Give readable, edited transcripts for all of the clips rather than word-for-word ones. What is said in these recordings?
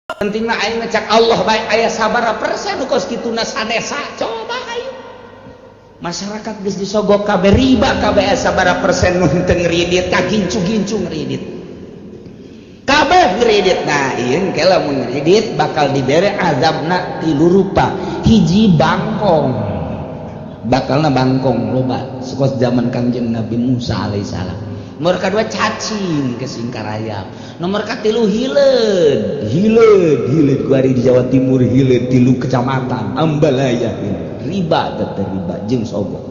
pentingna aing ngecek Allah baik aya sabaraha persen kos kituna sanesa coba ayo masyarakat geus disogok kabeh riba kabeh aya sabaraha persen nu teu ngridit kagincu-gincu ngridit kabeh ngridit. Nah ieu engke lamun ngridit bakal dibere azabna tilu rupa. Hiji bangkong, bakalna bangkong loba sekos zaman Kangjeng Nabi Musa alaihissalam. Nomor kedua cacing ke Singkaraya. Nomor katilu hileud ku ari di Jawa Timur, hileud tilu kecamatan Ambalaya riba teteh riba jeung sogok.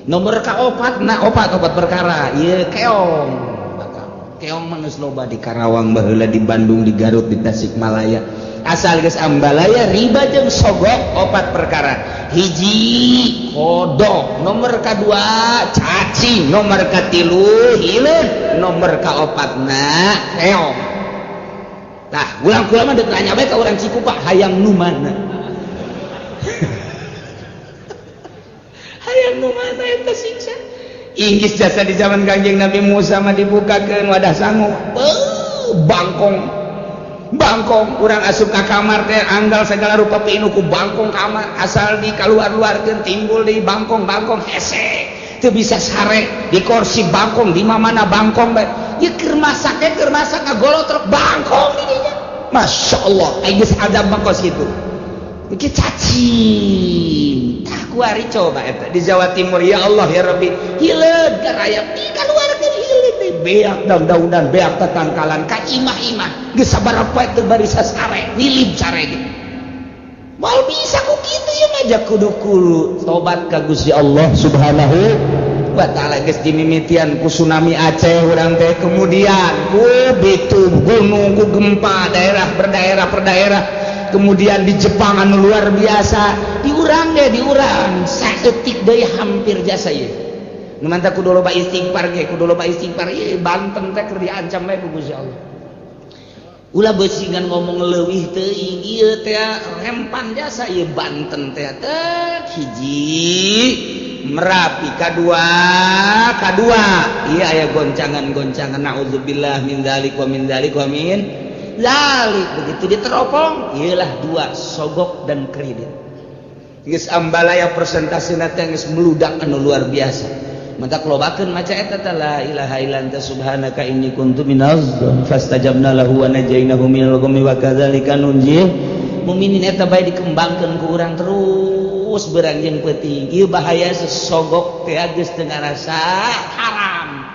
Nomor kaopat opat perkara ieu keong bakal keong manus loba di Karawang baheula di Bandung di Garut di Tasikmalaya asal geus Ambalaya riba jeung sogok opat perkara. Hiji kodok, nomor kedua cacing, nomor katilu hileud, nomor kaopatna keong. Tah ulang-ulang mah ditanya bae ka urang Cikupa hayang nu mana hayang nu mana eta siksa. Inggis jasa di zaman Kangjeng Nabi Musa mah dibukakeun wadah sangu bangkong urang asup ka kamar teh anggal segala rupa piinu ku bangkong kamar asal di kaluar-luarkeun timbul di bangkong hese teu bisa sare di kursi bangkong di mana bangkong bae ieu keur masak ngagolotrok bangkong di dinya masyaallah aya geus adab mangkos kitu iki cacing tah kuari coba eta di Jawa Timur ya Allah ya Rabbi hileud garayap di kaluarkeun hileud beak daun-daunan beak tetangkalan ka imah-imah geus sabaraha poe teu bari sasare nilib sare ge moal bisa ku kitu ye mah kudu tobat ka Gusti Allah Subhanahu wa taala. Geus dimimitian ku tsunami Aceh urang teh kemudian ku bitu gunung ku gempa daerah berdaerah kemudian di Jepang anu luar biasa di urang saeutik deui hampir jasa ye nu mantap kudu loba istighfar ge ieu Banten teh keur diancam bae ku Gusti Allah ulah beusingan ngomong leuwih teuing ieu teh rempan jasa ieu Banten teh hiji Merapi kadua ieu aya goncangan naudzubillah min dzalik wa min zalik begitu diteropong iyalah dua sogok dan kredit geus Ambalaya persentasina teh geus meludak anu luar biasa mantap lobakeun maca eta teh la ilaha illa anta subhanaka inni kuntu minaz fastajabna lahu wa najainahu minal ghammi wa kadzalika nunjil mukminin eta bae dikembangkeun ku urang terus beranjeun peuting ieu bahaya sesogok teh geus teu ngarasa haram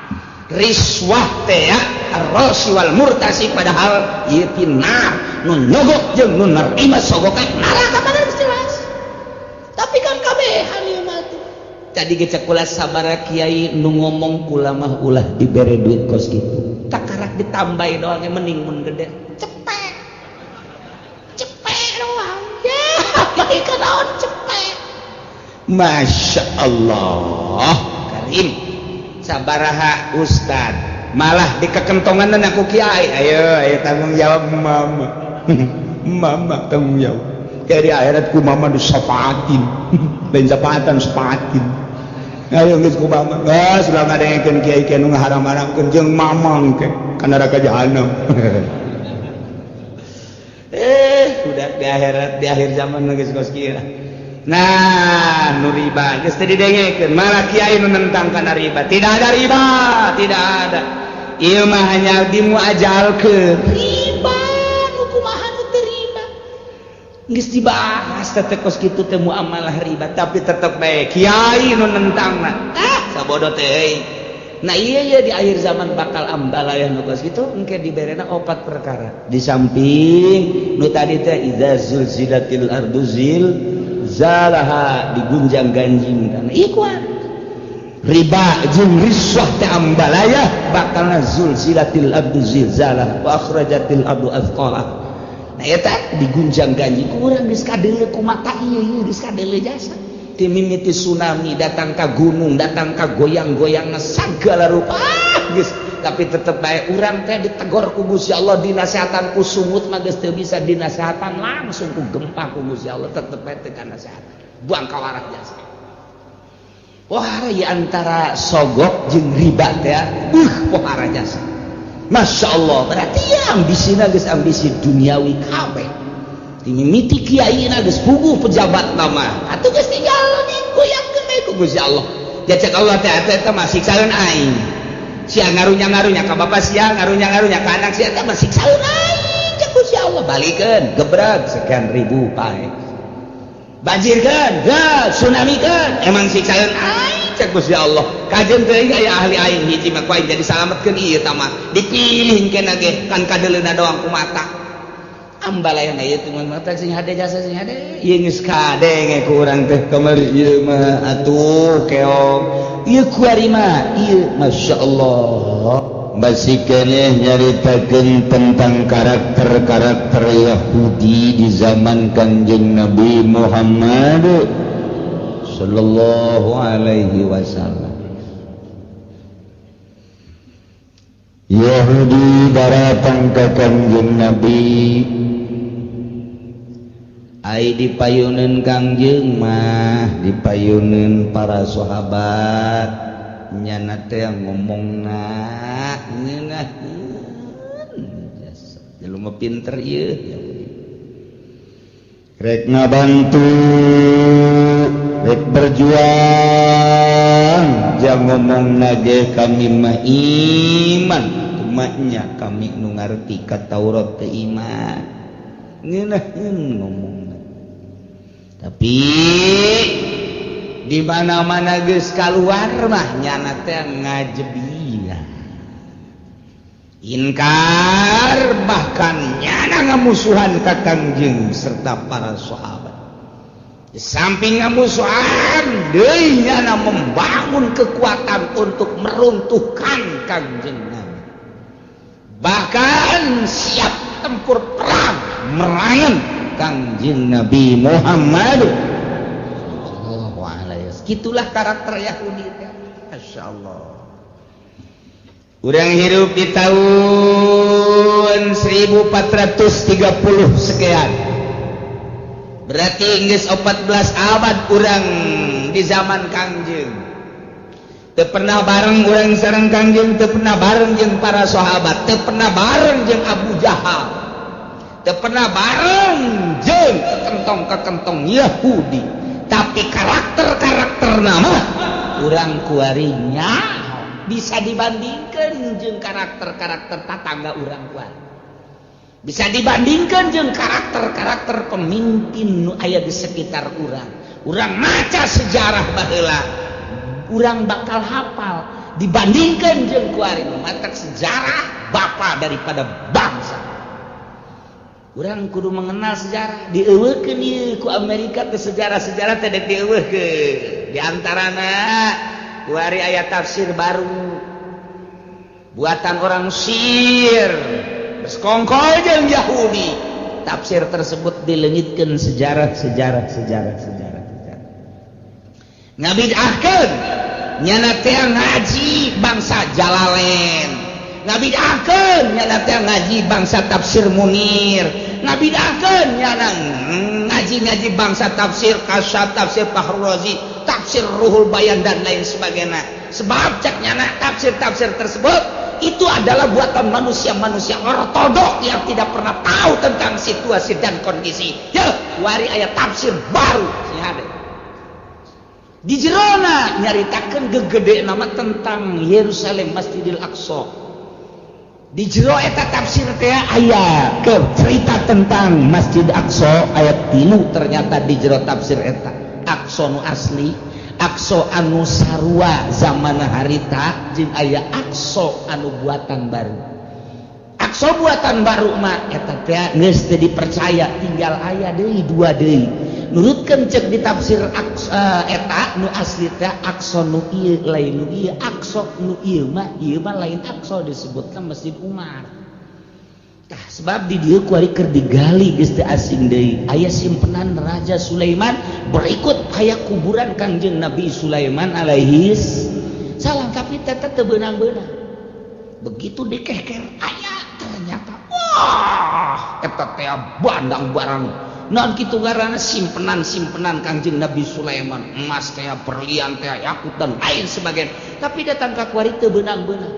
riswah teh ya ar-rashi wal murtasi padahal ieu pinar nun nyogok jeung nun narima sogokan neraka bener jelas tapi kan kabehan ieu mah tadi ge cek ulah sabaraha kiai nu ngomong kula mah ulah dibere duit kos kitu tak karak ditambahi doang mending mun gede cepet doang ya baik naon cepet Masya Allah karim sabaraha ustad malah dikekentongan aku kiai ayo tanggung jawab mama tanggung jawab kayak di akhirat ku mama disapaatin lain sapaatan sepaatin ayo geus ku mama geus ulah ngadengekeun kiai-kiai nu ngaharam-haramkeun jeung mamang ke ka neraka jahanam udah di akhir zaman geus kos kieu. Nah, nu riba geus teu didengekeun, malah kiai nu nentang kana riba. Tidak ada riba, tidak ada. Ieu mah hanya dimuajalkeun. Riba nu kumaha nu teu riba. Geus dibahas teh kos kitu teh muamalah riba, tapi tetep bae kiai nu nentangna. Sabodo teh. Nah, ieu di akhir zaman bakal Ambalaya nu kos kitu engke diberena opat perkara. Di samping nu tadi teh idza zulzilatil ardu zalaha digunjang ganjing dan ikhwan riba jeung riswah teh Ambalaya bakalna zulzilatil ardu zilzalah wa akhrajatil ardu athqalah. Nah eta digunjang ganjing urang geus kadeuleu ku mata ieu geus kadeuleu jasa ti mimiti tsunami datang ka gunung datang ka goyang-goyangna sagala rupa geus tapi tetep bae urang teh ditegor ku Gusti Allah dinasehatan ku sumut mah geus teu bisa dinasehatan langsung ku gempa ku Gusti Allah tetep bae teu kanasehatan buang ka warak jasa. Wah, antara sogok jeung riba teh pohara jasa Masya Allah, berarti ya ambisina geus ambisi duniawi kabeh. Dimimiti kiai na geus puguh pejabat nama. Atuh geus tinggal digoyangkeun deui ku Gusti Allah. Ya cek Allah teh eta mah siksaeun aing. Sia ngarunya-ngarunya ka bapa sia, ngarunya-ngarunya ka anak sia teh mah siksaeun aing cek Gusti Allah. Balikeun gebrag sekian ribu pae. Banjirkeun, tsunamikeun, emang siksaeun aing cek Gusti Allah. Kajeun teh aya ahli aing hiji mah ku aing jadi salametkeun ieu tah mah. Dipilih keneh ge kan kadeleuna doang ku mata. Ambalayan ieu teh mata sing hade jasa sing hade. Ieu geus kadenge ku urang teh kamari ieu mah atuh keong. Ieu ku ari mah ieu masyaallah. Masih keneh nyaritakeun tentang karakter-karakter Yahudi di zaman Kanjeng Nabi Muhammad sallallahu alaihi wasallam. Yahudi datang ke Kanjeng Nabi, ai dipayuneun Kangjeng mah dipayuneun para sahabat nyana teh ngomongna ngeunaheun jelema pinter ieu rek ngabantu rek berjuang jang ngomongna ge kami mah iman tumanya kami nu ngarti ka Taurat teh iman ngeunaheun ngomongna. Tapi di mana-mana geus kaluar mah nyana teh ngajebian. Inkar bahkan nyana ngamusuhan ka Kangjeng serta para sahabat. Di samping ngamusuhan deui nyana membangun kekuatan untuk meruntuhkan Kangjeng Nabi. Bahkan siap tempur perang merangan Kangjeng Nabi Muhammad. Gitulah karakter Yahudi. Masya Allah. Urang hidup di tahun 1430 sekian. Berarti geus 14 abad urang di zaman Kangjeng. Teu pernah bareng urang sareng Kangjeng, teu pernah bareng jeung para sahabat, teu pernah bareng jeung Abu Jahal. Teu pernah bareng jeung kekentong-kekentong Yahudi. Tapi karakter-karakter nama urang kuarinya bisa dibandingkan jeung karakter-karakter tetangga urang kuari. Bisa dibandingkan jeung karakter-karakter pemimpin nu aya di sekitar urang. Urang maca sejarah baheula, urang bakal hafal dibandingkan jeung kuari matak sejarah bapa daripada bangsa. Urang kudu mengenal sejarah, dieuweukeun ieu ku Amerika ke sejarah-sejarah teh dieuweukeun. Di antarana kuari aya tafsir baru buatan orang Mesir bersekongkol jeung Yahudi. Tafsir tersebut dileungitkeun sejarah. Ngabidahkeun nyana teh ngaji bangsa Jalalain. Ngabidahkeun nyana teh ngaji bangsa tafsir Munir, ngabidahkeun nyana ngaji bangsa tafsir Kasyaf, tafsir Fakhrul Razi, tafsir Ruhul Bayan dan lain sebagainya. Sebab cek nyana tafsir-tafsir tersebut itu adalah buatan manusia-manusia ortodok yang tidak pernah tahu tentang situasi dan kondisi. Ya, wari aya tafsir baru sing hade. Di jerona nyaritakeun gegede nama tentang Yerusalem Masjidil Aqsa. Di jero eta tafsir teh aya ke cerita tentang Masjid Aqsa ayat 3 ternyata di jero tafsir eta. Aqsa nu asli, Aqsa anu sarua zaman harita jeung aya Aqsa anu buatan baru. Aqsa buatan baru mah eta teh geus teu dipercaya tinggal aya deui dua deui. Nurutkeun cek di tafsir eta nu asli teh Aqsa nu ieu lain nu ieu Aqsa nu ieu mah lain Aqsa disebutna Masjid Umar. Tah sebab di dieu kuari keur digali geus teu asing deui aya simpenan Raja Sulaiman berikut aya kuburan Kangjeng Nabi Sulaiman alaihi salam tapi teh teu beunang-beunang. Begitu dikehker aya ternyata wah eta teh bandang barang. Non kitu ngaranna simpenan Kangjeng Nabi Sulaiman, emas kayak berlian kayak yakut dan lain sebagainya. Tapi datang ka kuari teu beunang-beunang.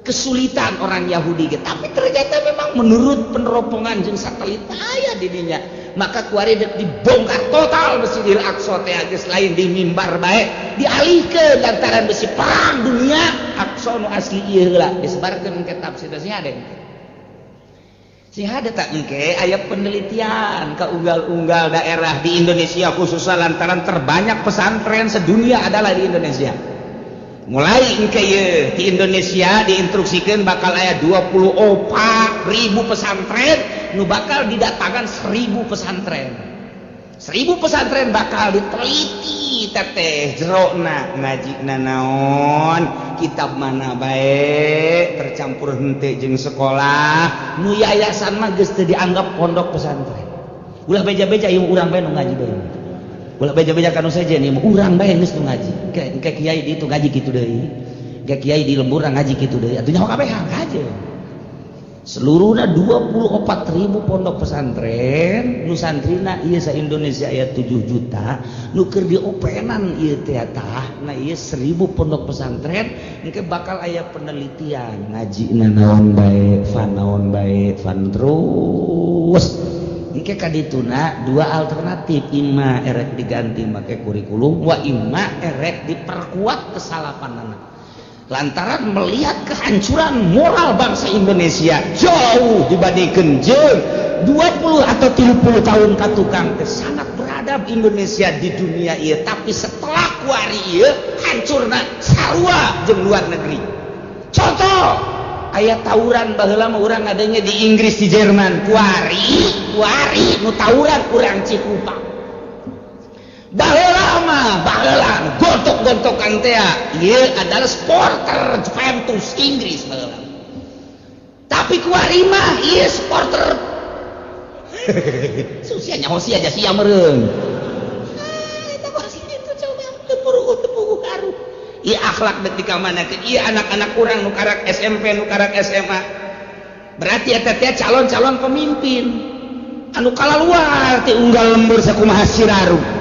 kesulitan orang Yahudi gitu. Tapi ternyata memang menurut peneropongan jeung satelit aya di dinya. Maka kuari dibongkar total Masjidil Aqsa teh geus lain di mimbar bae dialihkeun lantaran besi perang dunia Aqsa nu asli ieu heula disebarkeun ke tafsir sih ada. Sih ada tak engke aya penelitian ke unggal-unggal daerah di Indonesia khususnya lantaran terbanyak pesantren sedunia adalah di Indonesia. Mulai engke ye di Indonesia diinstruksikan bakal aya 24.000 pesantren nu bakal didatangkan 1.000 pesantren. 1.000 pesantren bakal diteliti teteh jerona ngajina naon kitab mana bae tercampur henteu jeung sekolah nu yayasan mah geus teu dianggap pondok pesantren. Ulah beja-beja ieu urang bae nu ngaji bae. Ulah beja-beja kanu saja nih urang bae geus nu ngaji. Engke kiai di itu ngaji kitu deui. Engke kiai di lembur ngaji kitu deui. Atuh nyaho kabeh ngaji. Seluruhnya 24.000 pondok pesantren nu santrina ieu sa Indonesia aya 7 juta nu keur diopenan ieu teh tah na ieu 1.000 pondok pesantren engke bakal aya penelitian ngajina naon bae fan terus engke kadituna dua alternatif imma erek diganti make kurikulum wa imma erek diperkuat kesalahanana. Lantaran melihat kehancuran moral bangsa Indonesia jauh dibandingkan jeung 20 atau 30 tahun katukang sangat beradab Indonesia di dunia ieu tapi setelah kuari ieu hancurna sarua jeung luar negeri. Contoh aya tawuran baheula mah urang ngadenge di Inggris di Jerman kuari nu tawuran urang Cikupa. Baheula gontok-gontokan teh ieu adalah supporter Juventus Inggris baheula. Tapi kuari mah ieu supporter susia nyaho sia aja sia meureun. Eta pasti itu coba tepuru karu. Ieu akhlak deuk dikamanakeun ieu anak-anak urang nu karak SMP nu karak SMA. Berarti eta teh calon-calon pemimpin anu kalaluar ti unggal lembur sakumaha siraru.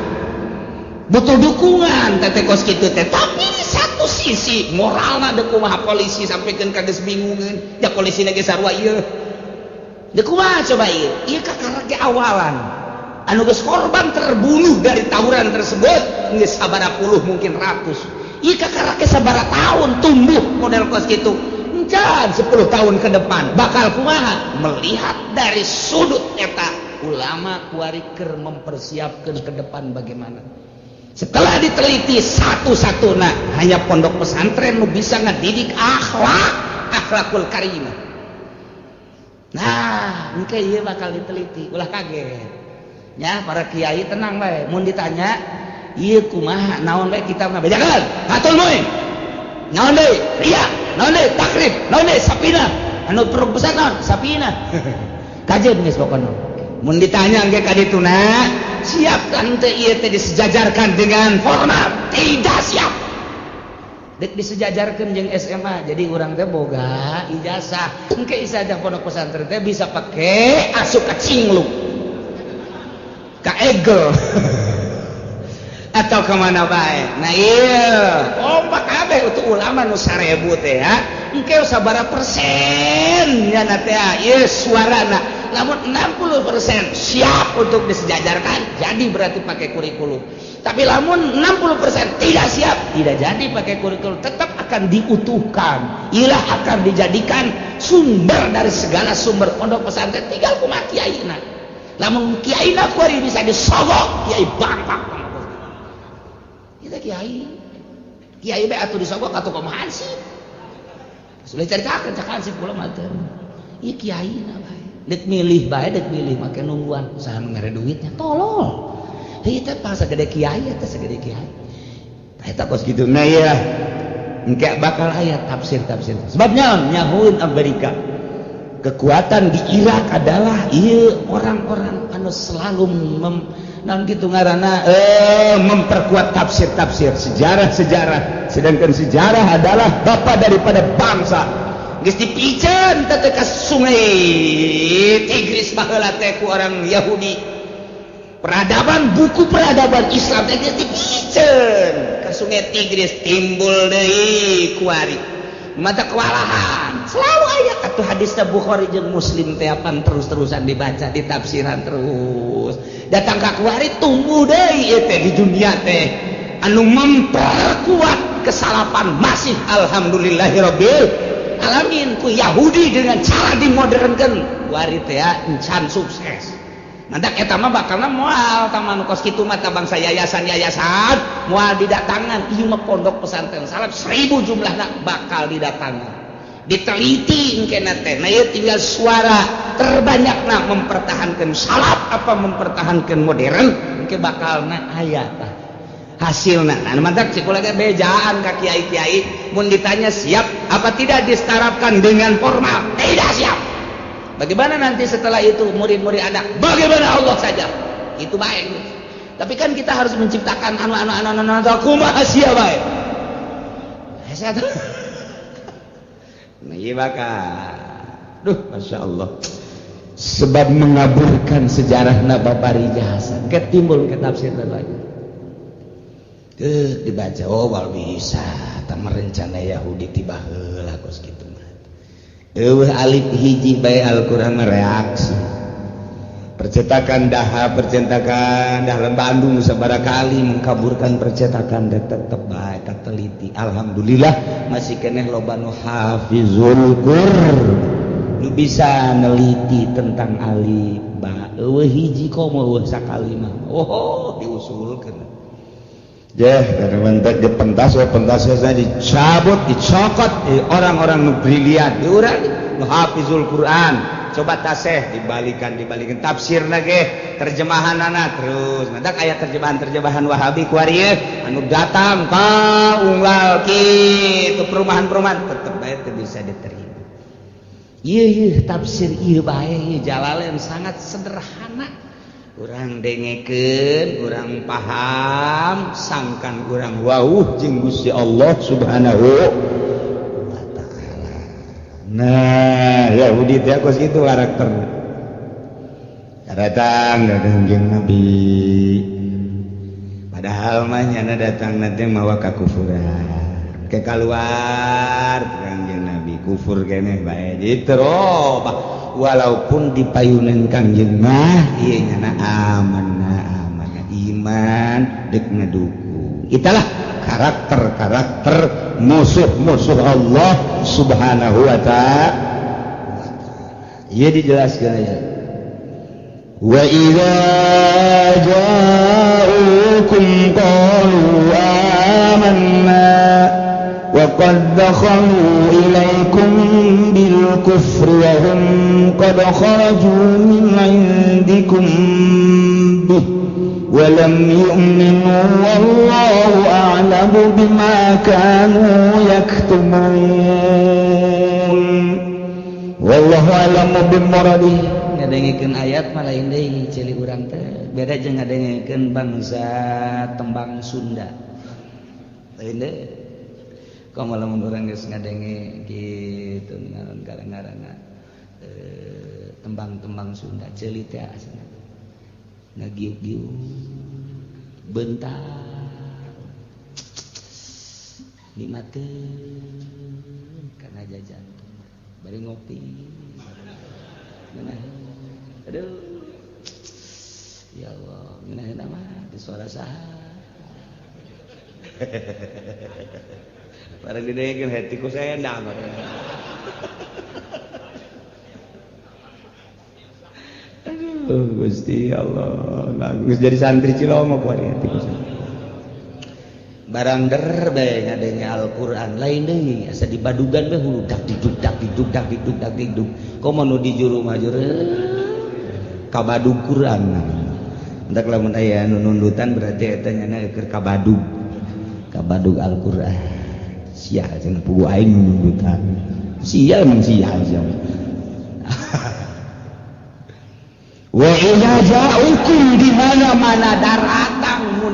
Butuh dukungan teteh kos kitu teh tapi di satu sisi moralna deuk kumaha polisi sampikeun ka geus bingungeun ya polisi ge sarua ieu deuk kumaha coba ieu kakarage awalan anu geus korban terbunuh dari tawuran tersebut geus sabaraha puluh mungkin ratus ieu kakarage sabaraha tahun tumbuh model kos kitu encan 10 tahun ke depan bakal kumaha melihat dari sudut eta ulama kuari keur mempersiapkan ke depan bagaimana. Setelah diteliti satu-satuna hanya pondok pesantren nu bisa ngedidik akhlakul karimah. Nah, engke ieu bakal diteliti, ulah kaget. Ya, para kiai tenang bae. Mun ditanya, ieu kumaha naon bae kitabna bejakeun. Hatul moy. Naon deui? Riya. Naon deui? Takrib. Naon deui? Sapina. Anu perlu besar naon? Sapina. Kajeun geus pokona. Mun ditanya engke ka dituna, siapkan teh ieu teh disejajarkan dengan formal tidak siap dek disejajarkan jeung SMA jadi urang teh boga ijazah engke ijazah pondok pesantren teh bisa pake asup ka cingluk ka egel atau kemana bae nah ieu kompak kabeh utuh ulama nu 1000 teh ya engke sabaraha persen nya teh ieu suarana namun 60% siap untuk disejajarkan jadi berarti pakai kurikulum tapi lamun 60% tidak siap tidak jadi pakai kurikulum tetap akan diutuhkan ialah akan dijadikan sumber dari segala sumber pondok pesantren tinggal kumaha kiaina lamun kiaina kuari bisa disogok kiai bangpak kita kiai be atuh disogok atuh kumaha sih sudah ceritakan cakan sih kula mah teh ieu kiaina bae dek milih bae dek milih make nungguan usaha ngare duitnya tolol heuh teh pas sagede kiai teh sagede kiai eta kos kitu nah ya engke bakal aya tafsir sebabnya nyahuun Amerika kekuatan di Irak adalah ieu orang-orang anu selalu naon kitu ngaranna memperkuat tafsir sejarah sedangkan sejarah adalah bapa daripada bangsa geus dipiceun teh ka sungai Tigris baheula teh ku orang Yahudi buku peradaban Islam teh geus dipiceun ka sungai Tigris timbul deui kuari mata kewalahan selalu aya atuh hadisna Bukhari jeung Muslim teh apan terus-terusan dibaca ditafsiran terus datang ka kuari tumbuh deui ieu teh di dunia teh anu memperkuat kesalapan masih alhamdulillahirabbil alamin ku Yahudi dengan cara dimodernkeun kuari teh encan sukses mantak eta mah bakalna moal taman kos kitu mah bangsa yayasan moal didatangan ieu mah pondok pesantren salaf 1000 jumlahna bakal didatangan diteliti engkena teh nah ieu tinggal suara terbanyakna mempertahankan salaf apa mempertahankan modern engke bakalna aya tah hasilna nah mantak cikula ge bejaan ka kiai-kiai mun ditanya siap apa tidak disetarakan dengan formal tidak siap. Bagaimana nanti setelah itu murid-murid ada? Bagaimana Allah saja? Itu baik. Tapi kan kita harus menciptakan anu kumaha sia bae. Nah, iya bakal. Duh, Masya Allah. Sebab mengaburkan sejarah Nababari Hasan. Ketimbul ke tafsir lagi. Dibaca, oh wal bisa. Tak merencana Yahudi tiba heula kos kitu. Alif hiji bae Al-Quran reaksi percetakan dah Bandung sabaraha kali mengkaburkan percetakan tetep bae teliti alhamdulillah masih keneh loba nu hafizul Qur'an nu bisa neliti tentang alif ba hiji komo sakalimah diusulkeun karena mentak di pentasnya saya dicabut, dicokot orang-orang nu brilian diurang nu hafizul Quran coba taseh dibalikan tafsir lagi terjemahan anak terus mentak ayat terjemahan Wahabi kuarieu anu datang ka unggal kitu perumahan-perumahan tetep bae teu bisa diterima ieu tafsir ieu bae ieu Jalalain sangat sederhana urang dengekeun urang paham sangkan urang wauh jeung Gusti Allah Subhanahu wa taala. Nah, Yahudi teh kos kitu karakterna. Datang jeung Nabi. Padahal mah nyana datangna teh mawa kakufuran. Ke kaluar kanjeng Nabi kufur keneh bae diterobah. Walaupun dipayunan Kangjeng mah ieu nya aman iman deuk ngaduku itulah karakter musuh Allah Subhanahu wa ta'ala ieu dijelaskeun aya wa idza ja'ukum qalu amanna وَقَدْ دَخَلُوا إِلَيْكُمْ بِالْكُفْرِ وَهُمْ قَدْ خَرَجُوا مِنْ عِنْدِكُمْ بِهِ وَلَمْ يُؤْمِنُوا وَاللَّهُ أَعْلَمُ بِمَا كَانُوا يَكْتُمُونَ وَاللَّهُ أَعْلَمُ بِمُرَادِهِ ngadengikeun ayat mah lain deui cili urang teh beda jeung ngadengikeun bangsa tembang Sunda lain deui kamu lamun urang geus ngadenge kitu ngaran-ngaranna tembang-tembang Sunda ceuli teh asna ngagiuk-giuk bentar nikmateun kana jajan bari ngopi aduh ya Allah ngeunah mah di suara saha barang didengekeun hetiku sendang aduh Gusti Allah bagus jadi santri Ciloma ku ari hetiku barang der bae ngadenge Al-Qur'an lain deui asa di badugan bae hulu dak diduk komo nu di juru mah juru ka badug Qur'an endak lamun aya nu nundutan berarti eta nya keur ka badug Al-Qur'an sial cenah pugu aing nundutan sial mah sial wa idza ja'ukum di mana-mana datang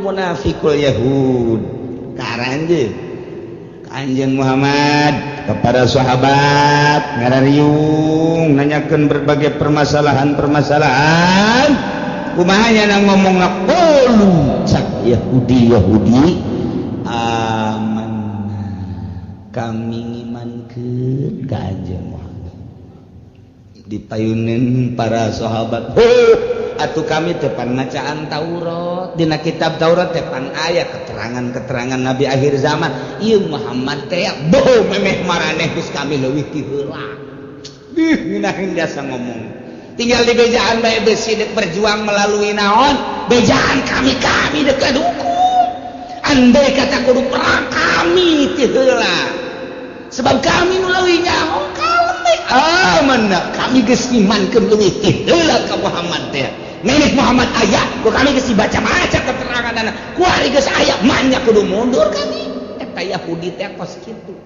munafikul Yahud karanjeun Kanjeng Muhammad kepada sahabat ngarariung nanyakeun berbagai permasalahan kumaha nya ngomongna qalu cak Yahudi amanna kami ngimankeun Kanjeng Muhammad dipayunin para sahabat atuh kami tepan ngacaan Taurat dina kitab Taurat tepan aya keterangan-keterangan Nabi akhir zaman ieu Muhammad teh boh memeh maraneh geus kami leuwih ti heula nginahin biasa ngomong tinggal di bejaan bae besi dek berjuang melalui naon bejaan kami dek dukung andai kata kudu perang kami ti heula sebab kami nu leuwih nyaho kalem mana kami geus imankeun leuwih ti heula ka Muhammad teh nenek Muhammad aya ku kami geus baca-baca keteranganna ku ari geus aya manya kudu mundur kami eta Yahudi teh kos kitu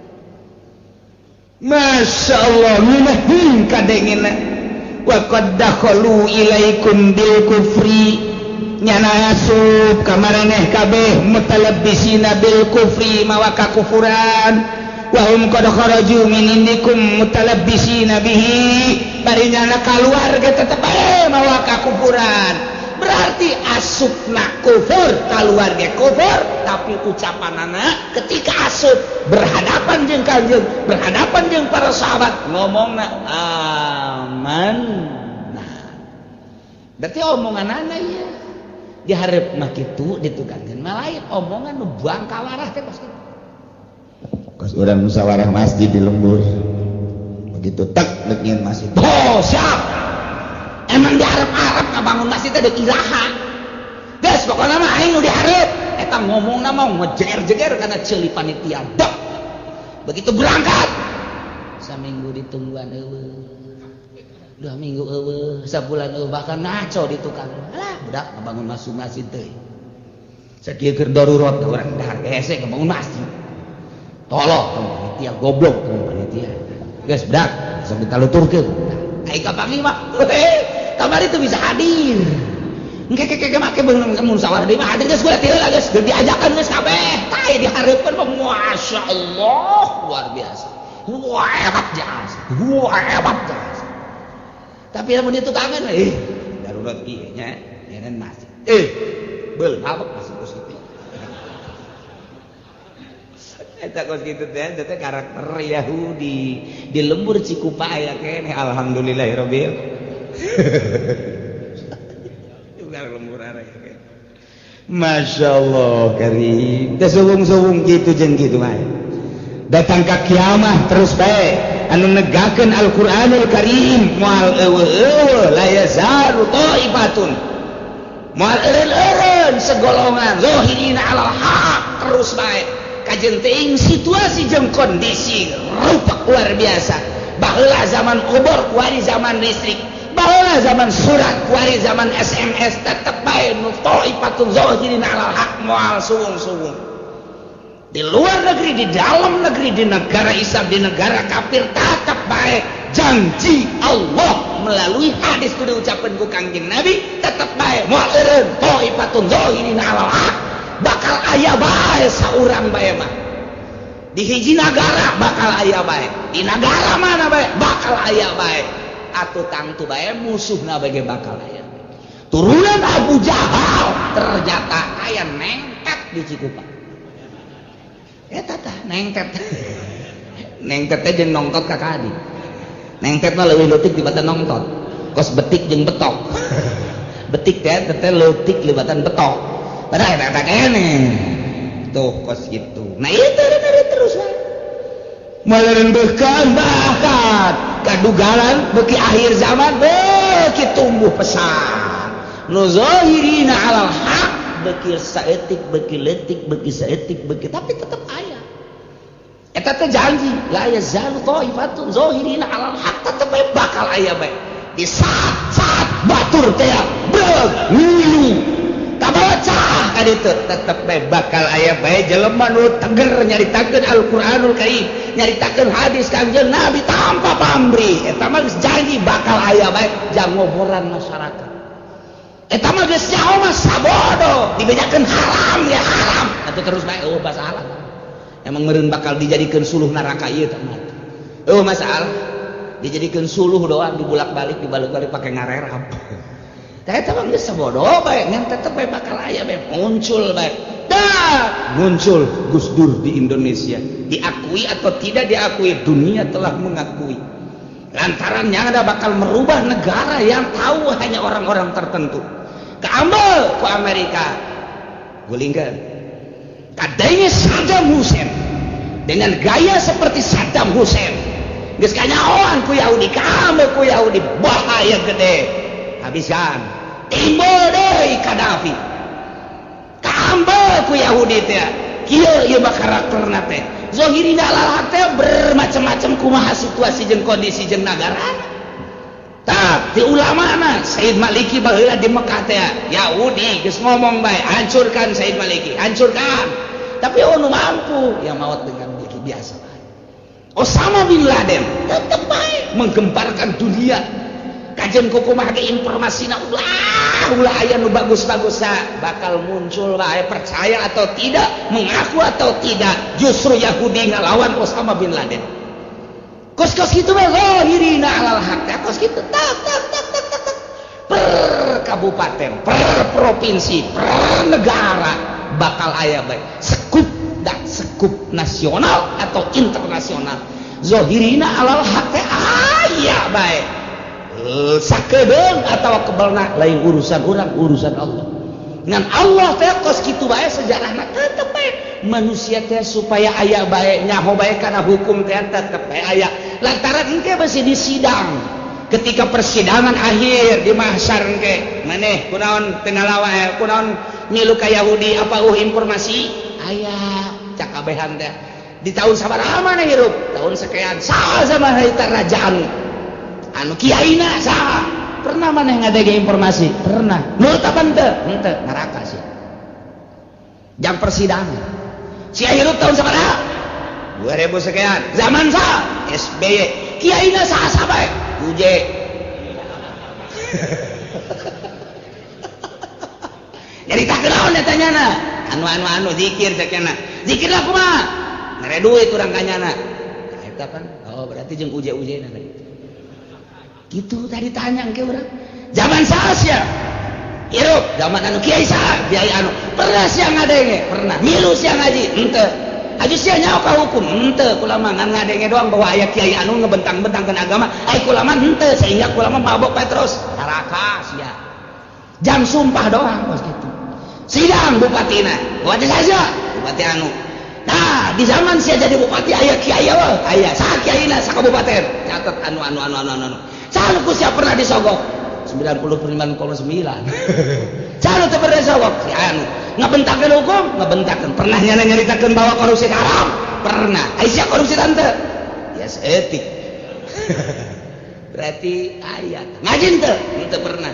Masya Allah minahin kadengina wa qad dakhalu ilaikum bil kufri nyana asup kamaraneh kabeh mutalabbisina bil kufri mawa kakufuran wa hum qad kharaju min indikum mutalabbisina bihi bari nyana kaluarga tetep bae mawa kakufuran berarti asupna kufur keluarga kufur tapi ucapanana ketika asup berhadapan jeung Kanjeng berhadapan jeung para sahabat ngomongna aman berarti omonganana ya dihareup mah kitu ditukankeun mah lain omongan nu buang kawarah teh pasti kos urang musyawarah masjid di lembur begitu tek deuk masjid oh siap emang diharap-harap ngabangun masjid teh deuk ilaha geus pokona mah aing nu dihareup eta ngomongna mah ngejeger-jeger kana ceuli panitia dok begitu berangkat saminggu ditungguan eueuh 2 minggu eueuh sabulan eueuh bahkan ngaco di tukang alah budak ngabangun masjid teh sakieu keur darurat urang dahar hese ngabangun masjid tolong panitia goblok panitia geus budak sok ditaluturkeun aing ka panglima kamari itu bisa hadir engke make beungeun musyawarah di mah hadir geus kudu heula geus diajakan geus kabeh tah dihareupeun mah masyaallah luar biasa wah hebat jelas tapi lamun itu kangen darurat ieu nya nyeun masjid beul apa masuk kos kitu eta kos kitu teh karakter Yahudi di lembur Cikupa aya keneh alhamdulillahirabbil bukan lembur arek Masya Allah karim teh suwung-suwung gitu jeung gitu mah datang ka kiamah terus bae anu negakeun Al-Qur'anul Karim moal eueuh la yazalu taifatun moal eureun segolongan zahirina alal haq terus bae kajeun teuing situasi jeung kondisi rupa luar biasa baheula zaman obor kuari zaman listrik baheula zaman surat kuari zaman SMS tetep bae nu taifatun zahirina alal haq moal suwung-suwung di luar negeri, di dalam negeri, di negara Islam, di negara kafir tetap baik janji Allah melalui hadis kudu ucapan ku Kangjeng Nabi tetap baik mu'irun taifatun zahirina alal haq bakal aya bae saurang bae mah di hiji negara bakal aya bae di negara mana bae bakal aya bae atuh tangtu bae musuhna bae bakal aya turunan Abu Jahal ternyata aya nengket di Cikupa eta tah nengket nengket teh jeung nongtot kakadi nengket mah leuwih leutik dibatan nongtot kos betik jeung betok betik teh leutik libatan betok padahal eta keneh tuh kos kitu nah ieu teh terus wae maleun beukeun bakat kadugalan beuki akhir zaman beuki tumbuh pesat nu zahirina alal haq beki saetik beki letik beki saetik beki tapi tetap aya eta teh janji la yazalu taifatun zahirina alal haq tetep bakal aya bae di saat batur teh beug ngilu tabaca ka ditu tetep bae bakal aya bae jelema nu teger nyaritakeun Al-Qur'anul Karim nyaritakeun hadis Kanjeng Nabi tanpa pamrih eta mah janji bakal aya bae jang ngoboran masyarakat eta mah geus nyaho mah sabodo dibejakeun haram ya haram atuh terus bae bahasa haram emang meureun bakal dijadikeun suluh neraka ieu tah mah masalah dijadikeun suluh doang dibulak-balik dibalik-balik pake ngarerap tah eta mah geus sabodo bae ngan tetep bae bakal aya bae muncul bae dan muncul Gus Dur di Indonesia. Diakui atau tidak diakui, dunia telah mengakui. Lantarannya ada bakal merubah negara yang tahu hanya orang-orang tertentu. Keambil ke Amerika, gulingkan. Kadangnya Saddam Hussein dengan gaya seperti Saddam Hussein. Geus kanyaoan ku Yahudi, keambil ku Yahudi, bahaya gede. Habiskan. Timbul deui Gaddafi. Keambil ku Yahudi teh. Kieu ieu mah karakterna teh. Zahirina lalak teh bermacam-macam kumaha situasi jeung kondisi jeung nagara. Tah, di ulamana Said Maliki baheula di Mekah teh Yahudi geus ngomong bae, hancurkan Said Maliki, hancurkan. Tapi nu mampu yang maut dengan Maliki biasa bae. Osama bin Laden tetep bae menggemparkan dunia. Kajen kukumaha ge informasina ulah aya nu bagus-bagus bakal muncul bae, percaya atau tidak, mengaku atau tidak, justru Yahudi ngalawan Osama bin Laden. Kos-kos kitu mah zahirina alal haq, kos kitu tak per kabupaten, per provinsi, per negara bakal aya bae sekup dan sekup nasional atau internasional. Zahirina alal haq teh aya bae. Sakedeung atau kebelna lain urusan urang, urusan Allah. Ngan Allah teh kos kitu bae sejarahna tetep bae manusia teh supaya aya bae nyaho bae kana hukum teh tetep bae aya. Lantaran engke masih di sidang. Ketika persidangan akhir di mahsyar engke, maneh kunaon teu ngalawa kunaon milu ka Yahudi apa informasi aya cak kabehan teh. Di tahun sabaraha maneh hirup? Tahun sekian. Saha sama harita kerajaan anu kiaina saha pernah maneh ngadege informasi pernah nu tapan teu henteu neraka sih jam persidangan si hirup tahun sabaraha 2000 sekian zaman saha SBY kiaina saha sabae UJ jadi tak kenaon eta na anu zikir sakena zikir lah kumaha ngere duit urang kanyana eta kan oh berarti jeung UJ na tadi gitu tadi tanya ke orang zaman saha sia hirup zaman anu kiai saha kiai anu pernah sia ngadenge pernah milu sia ngaji henteu aju sia nyaho ka hukum henteu kula mah ngan ngadenge doang bahwa aya kiai anu ngebentang-bentangkeun agama ai kula mah henteu sehingga kula mah mabok bae terus neraka sia jam sumpah doang bos gitu sidang bupatina bupati saja bupati anu nah di zaman sia jadi bupati aya kiai aya saha kiaina sakabupaten catet anu Calu ku siapa pernah disogok 99,9 calu teu pernah disogok si anu ngabentakeun hukum ngabentakeun pernah nyaritakeun bahwa korupsi haram pernah ai sia korupsi tante ya etik berarti ayat ngaji teu pernah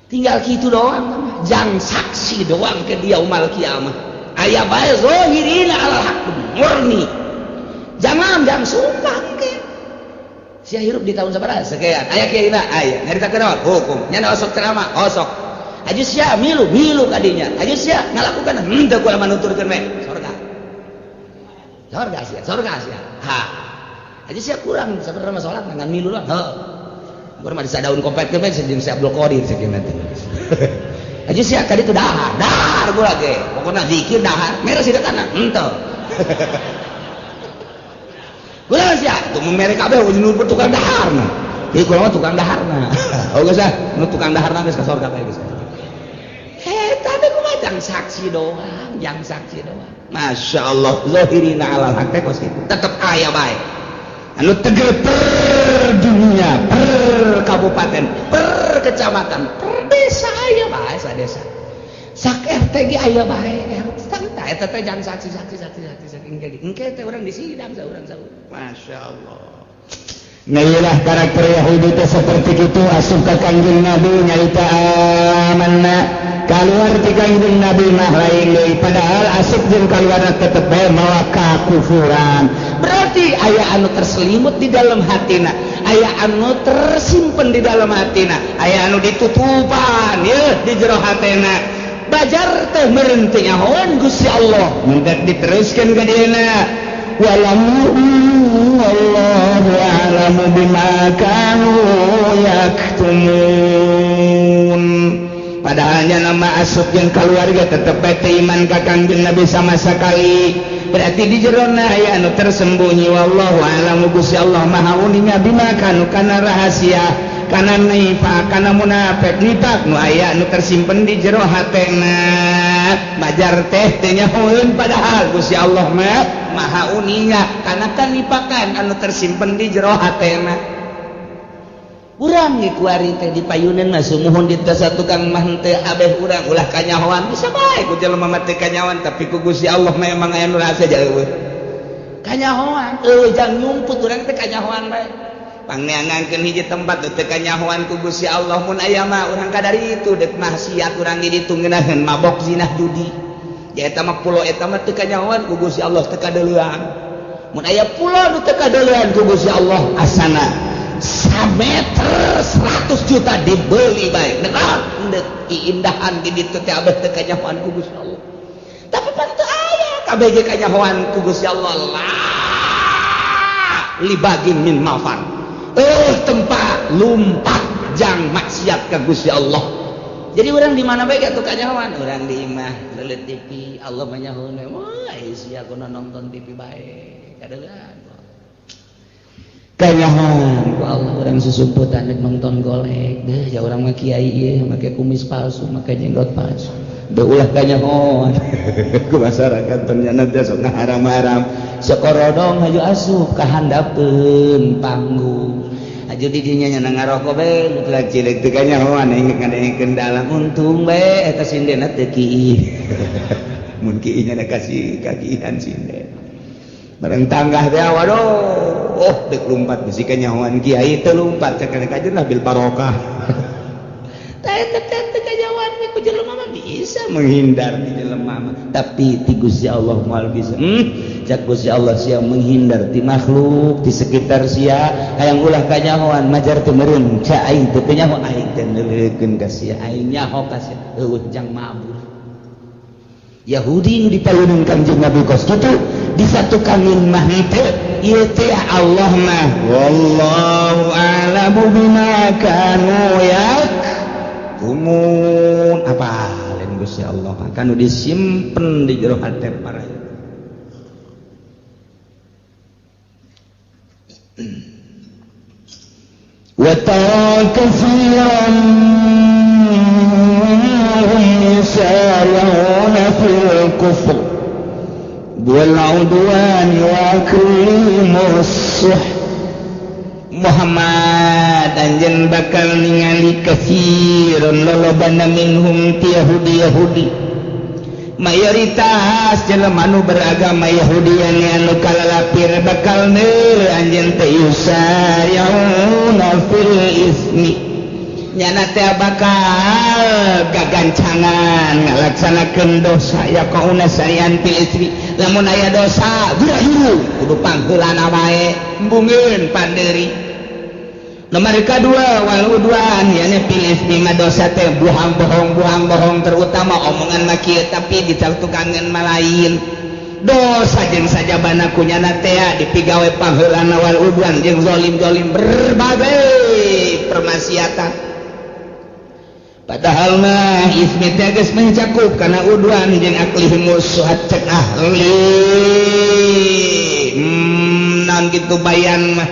tinggal kitu doang jang saksi doang ke dia umal kiamah aya bae zahirina alal haq murni jangan sumpah ke sia hirup di tahun sabaraha sekian aya kiaina aya nyaritakeun naon hukum nya osok ceramah osok aju sia milu kadinya aju sia ngalakukan henteu kula manuturkeun we surga sia ha aju sia kurang sabarema salat ngan milu lah heuh urang mah disadaun kompetkeun we jeung si Abdul Qadir sakieu teh aju sia ka ditu dahar kula ge pokona zikir dahar mere sidakana henteu Kulah sia, tuh merek kabeh nu tukang daharna. Ieu kulah mah tukang daharna. Oh geus nu tukang daharna geus ka surga bae geus. Tapi kumaha jang saksi doang. Masya Allah, zahirina alal haq teh kos kitu. Tetep aya bae. Anu tegel per dunia, per kabupaten, per kecamatan, per desa aya bae sadesa. Sak RT ge aya bae. Eta teh jang saksi engke teh urang disidang saurang. Masya Allah. Nailah karakter Yahudi teh seperti itu asup ka Kangjeng Nabi nyarita amanna kaluar ti Kangjeng Nabi mah lain deui padahal asup jeung kaluarna tetep bae mawa kakufuran. Berarti aya anu terselimut di dalam hatina, aya anu tersimpen di dalam hatina, aya anu ditutupan ya di jero hatena. Bajar teh meureun teh nyahoan Gusti Allah mendak diteruskeun ka dieuna wallahu a'lamu bima kanu yaktumun padahalnya nama asup yang keluarga tetap baik iman ka Kangjeng Nabi sama sekali. Berarti di jerona aya anu tersembunyi wallahu a'lam. Gusti Allah maha uninga bima kanu kana rahasia kana nifaq kana munafik nifaq nu aya anu tersimpen di jero hatena. Majar teh teh nyahoeun padahal Gusti Allah mah maha uninga kana kanipakan anu tersimpen di jero hatena. Urang ge kuari teh di payunan mah sumuhun di tasa tukang mah teh abeh urang ulah kanyahoan bisa bae ku jelema mah teh kanyahoan tapi ku Gusti Allah mah emang aya nu rasa eueuh kanyahoan jang nyumput urang teh kanyahoan bae pangneangankeun hiji tempat teh kanyahoan ku Gusti Allah mun aya mah urang kadari itu dek maksiat urang di ditu ngeunaheun mabok zinah judi ya eta mah pulo eta mah teu kanyahoan ku Gusti Allah teu kadeulean mun aya pulo nu teu kadeulean ku Gusti Allah asana sameter 100 juta dibeli baik keindahan di ditu teh abeh teu kanyahoan ku Gusti Allah tapi pan teu aya kabeh ge kanyahoan ku Gusti Allah libagin min mafan tempat lumpat jang maksiat ka Gusti Allah. Jadi orang di mana bae atuh kanyahoan urang di imah leuleut TV Allah manyahoeun wah sia kudu nonton TV bae kadeulean kanyahoan ku Allah orang susumputan rek nonton golek deh ya urang mah kiai ieu make kumis palsu make jenggot palsu deu ulah kanyahoan ku masyarakat ternyata teh sok ngaharam-haram sakorodong haju asup kahandapeun panggung aju di dinya nya ngarokok bae leutik cilik teu kanyahoan inget ngadengkeun dalam untung bae eta sindena teu kieu mun kieu nya kasih kakihan sinden bareng tanggah teh waduh dek lumpat bisi kanyahoan kiai teu lumpat cek kajeun bil barokah tah eta teh kanyahoan ku jelema mah bisa menghindar di jelema mah tapi ti Gusti Allah moal bisa cak Gusti Allah sia menghindar ti makhluk di sekitar sia hayang ulah kanyahoan majar teu meureun ca aing teu nyaho aing teh neulekeun ka sia aing nyaho ka sia eueuh jang mabur Yahudi nu dipayeuneun Kangjeng Nabi kos kitu disatukanin mah teu ieu teh Allah mah wallahu a'lamu bima kanu yakumun apa lain Gusti Allah kanu disimpen di jero hate para wa tara katsiran يسارعون في الكفر والعدوان وأكلهم السحت Muhammad anjeun bakal ningali katsirun lolobana minhum ti Yahudi mayoritas jelema nu beragama Yahudi anu kalalapir bakal neul anjeun teh yusari'una fil ismi nyana teh bakal gagancangan ngalaksanakeun dosa ya kauna sayan fil ismi lamun aya dosa gurayu kudu pangheulana bae embungeun pandeuri nomor kadua wal udwan yana fil ismi mah dosa teh buang bohong terutama omongan mah kieu tapi dicakutangan mah lain dosa jeung sajabana kunyana teh dipigawe pangheulana wal udwan jeung zalim berbagai permaksiatan padahal mah ismi teh geus mencakup kana udwan jeung aklihimus suhat cek ahli naon kitu bayan mah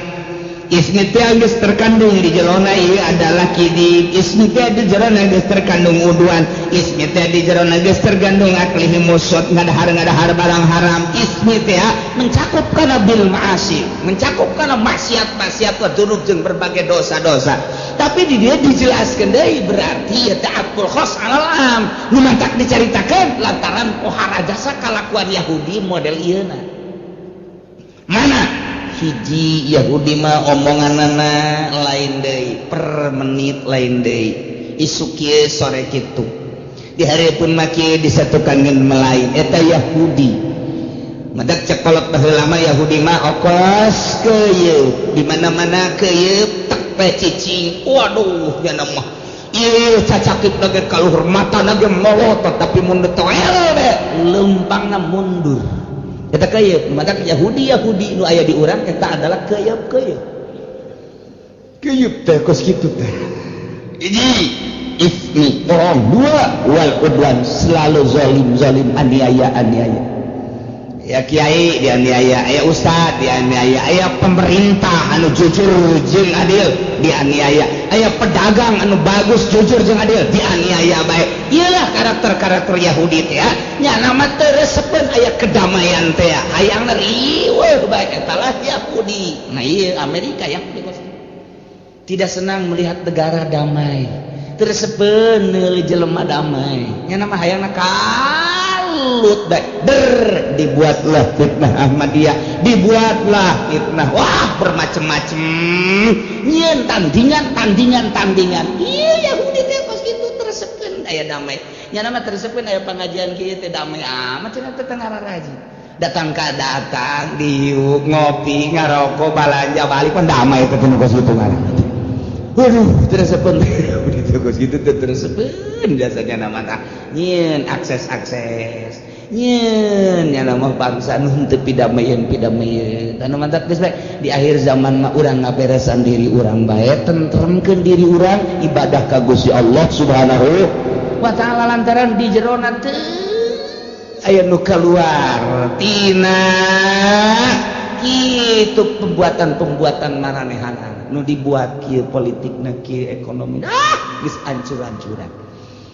ismi teh geus terkandung di jerona ieu adalah kidib ismi teh di jerona geus terkandung udwan ismi teh di jerona geus terkandung aklihimus suhat ngadahar barang haram ismi teh mencakup kana bil ma'asi mencakup kana maksiat wa dzunub jeung berbagai dosa-dosa tapi di dia dijelaskan deui berarti ya ta'aqqul khos alal am nu mantak dicaritakeun lantaran pohara jasa kalakuan Yahudi model ieuna mana hiji Yahudi mah omonganana lain deui per menit lain deui isu kieu sore kitu di hareupeun mah kieu disatukankeun melain eta Yahudi madak cek kolot baheula mah Yahudi mah okos keuyeub di mana-mana keuyeub cicing waduh ya nama ieu cacakit lagi kaluhur mata lagi melotot tapi mundur toel lempangna mundur eta keuyeub madak Yahudi nu aya di urang eta adalah keuyeub teh kos kitu teh hiji ismi bohong, 2 wal udwan selalu zalim aniaya ya kiai dianiaya, aya ustad dianiaya, aya pemerintah anu jujur jeung adil dianiaya, aya pedagang anu bagus jujur jeung adil dianiaya bae. Iyalah karakter Yahudi teh nya nama teu resepeun aya kedamaian teh hayang riweuh bae eta lah Yahudi. Nah ieu Amerika yang tidak senang melihat negara damai, tersepen neuli jelema damai nya nama hayangna kalut bae. Dibuatlah fitnah Ahmadiyah, dibuatlah fitnah, wah bermacam-macam nyen tandingan iya Yahudi teh pas gitu tersepen aya damai nya nama tersepen aya pengajian kieu teh damai amat cenah teh ngararaji datang diuk ngopi ngarokok balanja balik pun damai teh nu kos kitu ngaran. Waduh, tersepen begitu kos gitu tersepen biasanya nama tah nyen akses nyen nya nama bangsa nu teu pidamieun anu mantap geus bae di akhir zaman mah urang ngaberesan diri urang bae tentremkeun diri urang ibadah ka Gusti Allah Subhanahu wa taala lantaran di jerona teu aya nu kaluar tina kitu pembuatan maranehan nu dibuat kieu politikna kieu ekonomi geus ancur-ancuran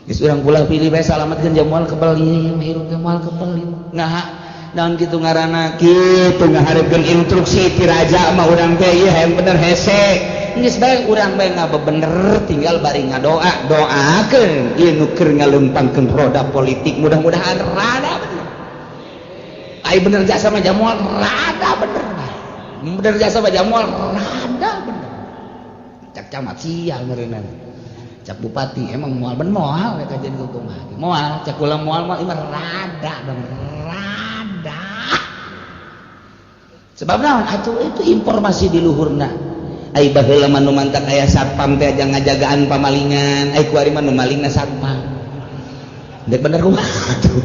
geus urang pulang pilih bae salametkeun jamual kebeli hirup jamual kebeli ngaha naon kitu ngaranna kitu ngaharepkeun instruksi ti raja mah urang teh ieu hayang bener hese geus bae urang bae ngabebener tinggal bari ngadoa doakeun ieu nu keur ngaleumpangkeun roda politik mudah-mudahan rada bener ai bener jasa mah jamual rada bener bener jasa mah jamual rada bener cak camat sial ngeureunna cak bupati emang moal ben moal we kajian hukum moal cak ulah moal mah imah rada sebab naon atuh itu informasi di luhurna ai baheula mah nu mantak aya satpam teh aja ngajagaan pamalingan ai kuari mah nu malingna satpam dek bener kumaha atuh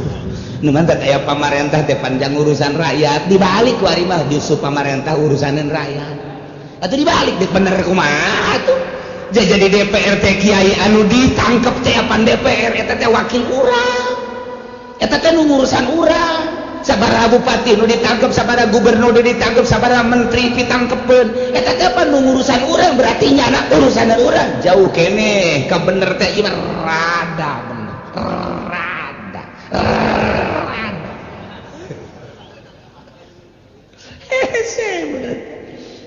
nu mantak aya pamarentah teh panjang urusan rakyat dibalik kuari mah justru pamarentah urusaneun rakyat atuh dibalik dek bener kumaha atuh jadi DPR teh kiai anu ditangkep teh apan DPR eta teh wakil urang eta teh nu ngurusan urang sabaraha bupati nu ditangkep sabaraha gubernur nu ditangkep sabaraha menteri ditangkepeun eta teh apa nu ngurusan urang berarti nyana urusan urang jauh keneh ka bener teh ieu rada bener rada hese bener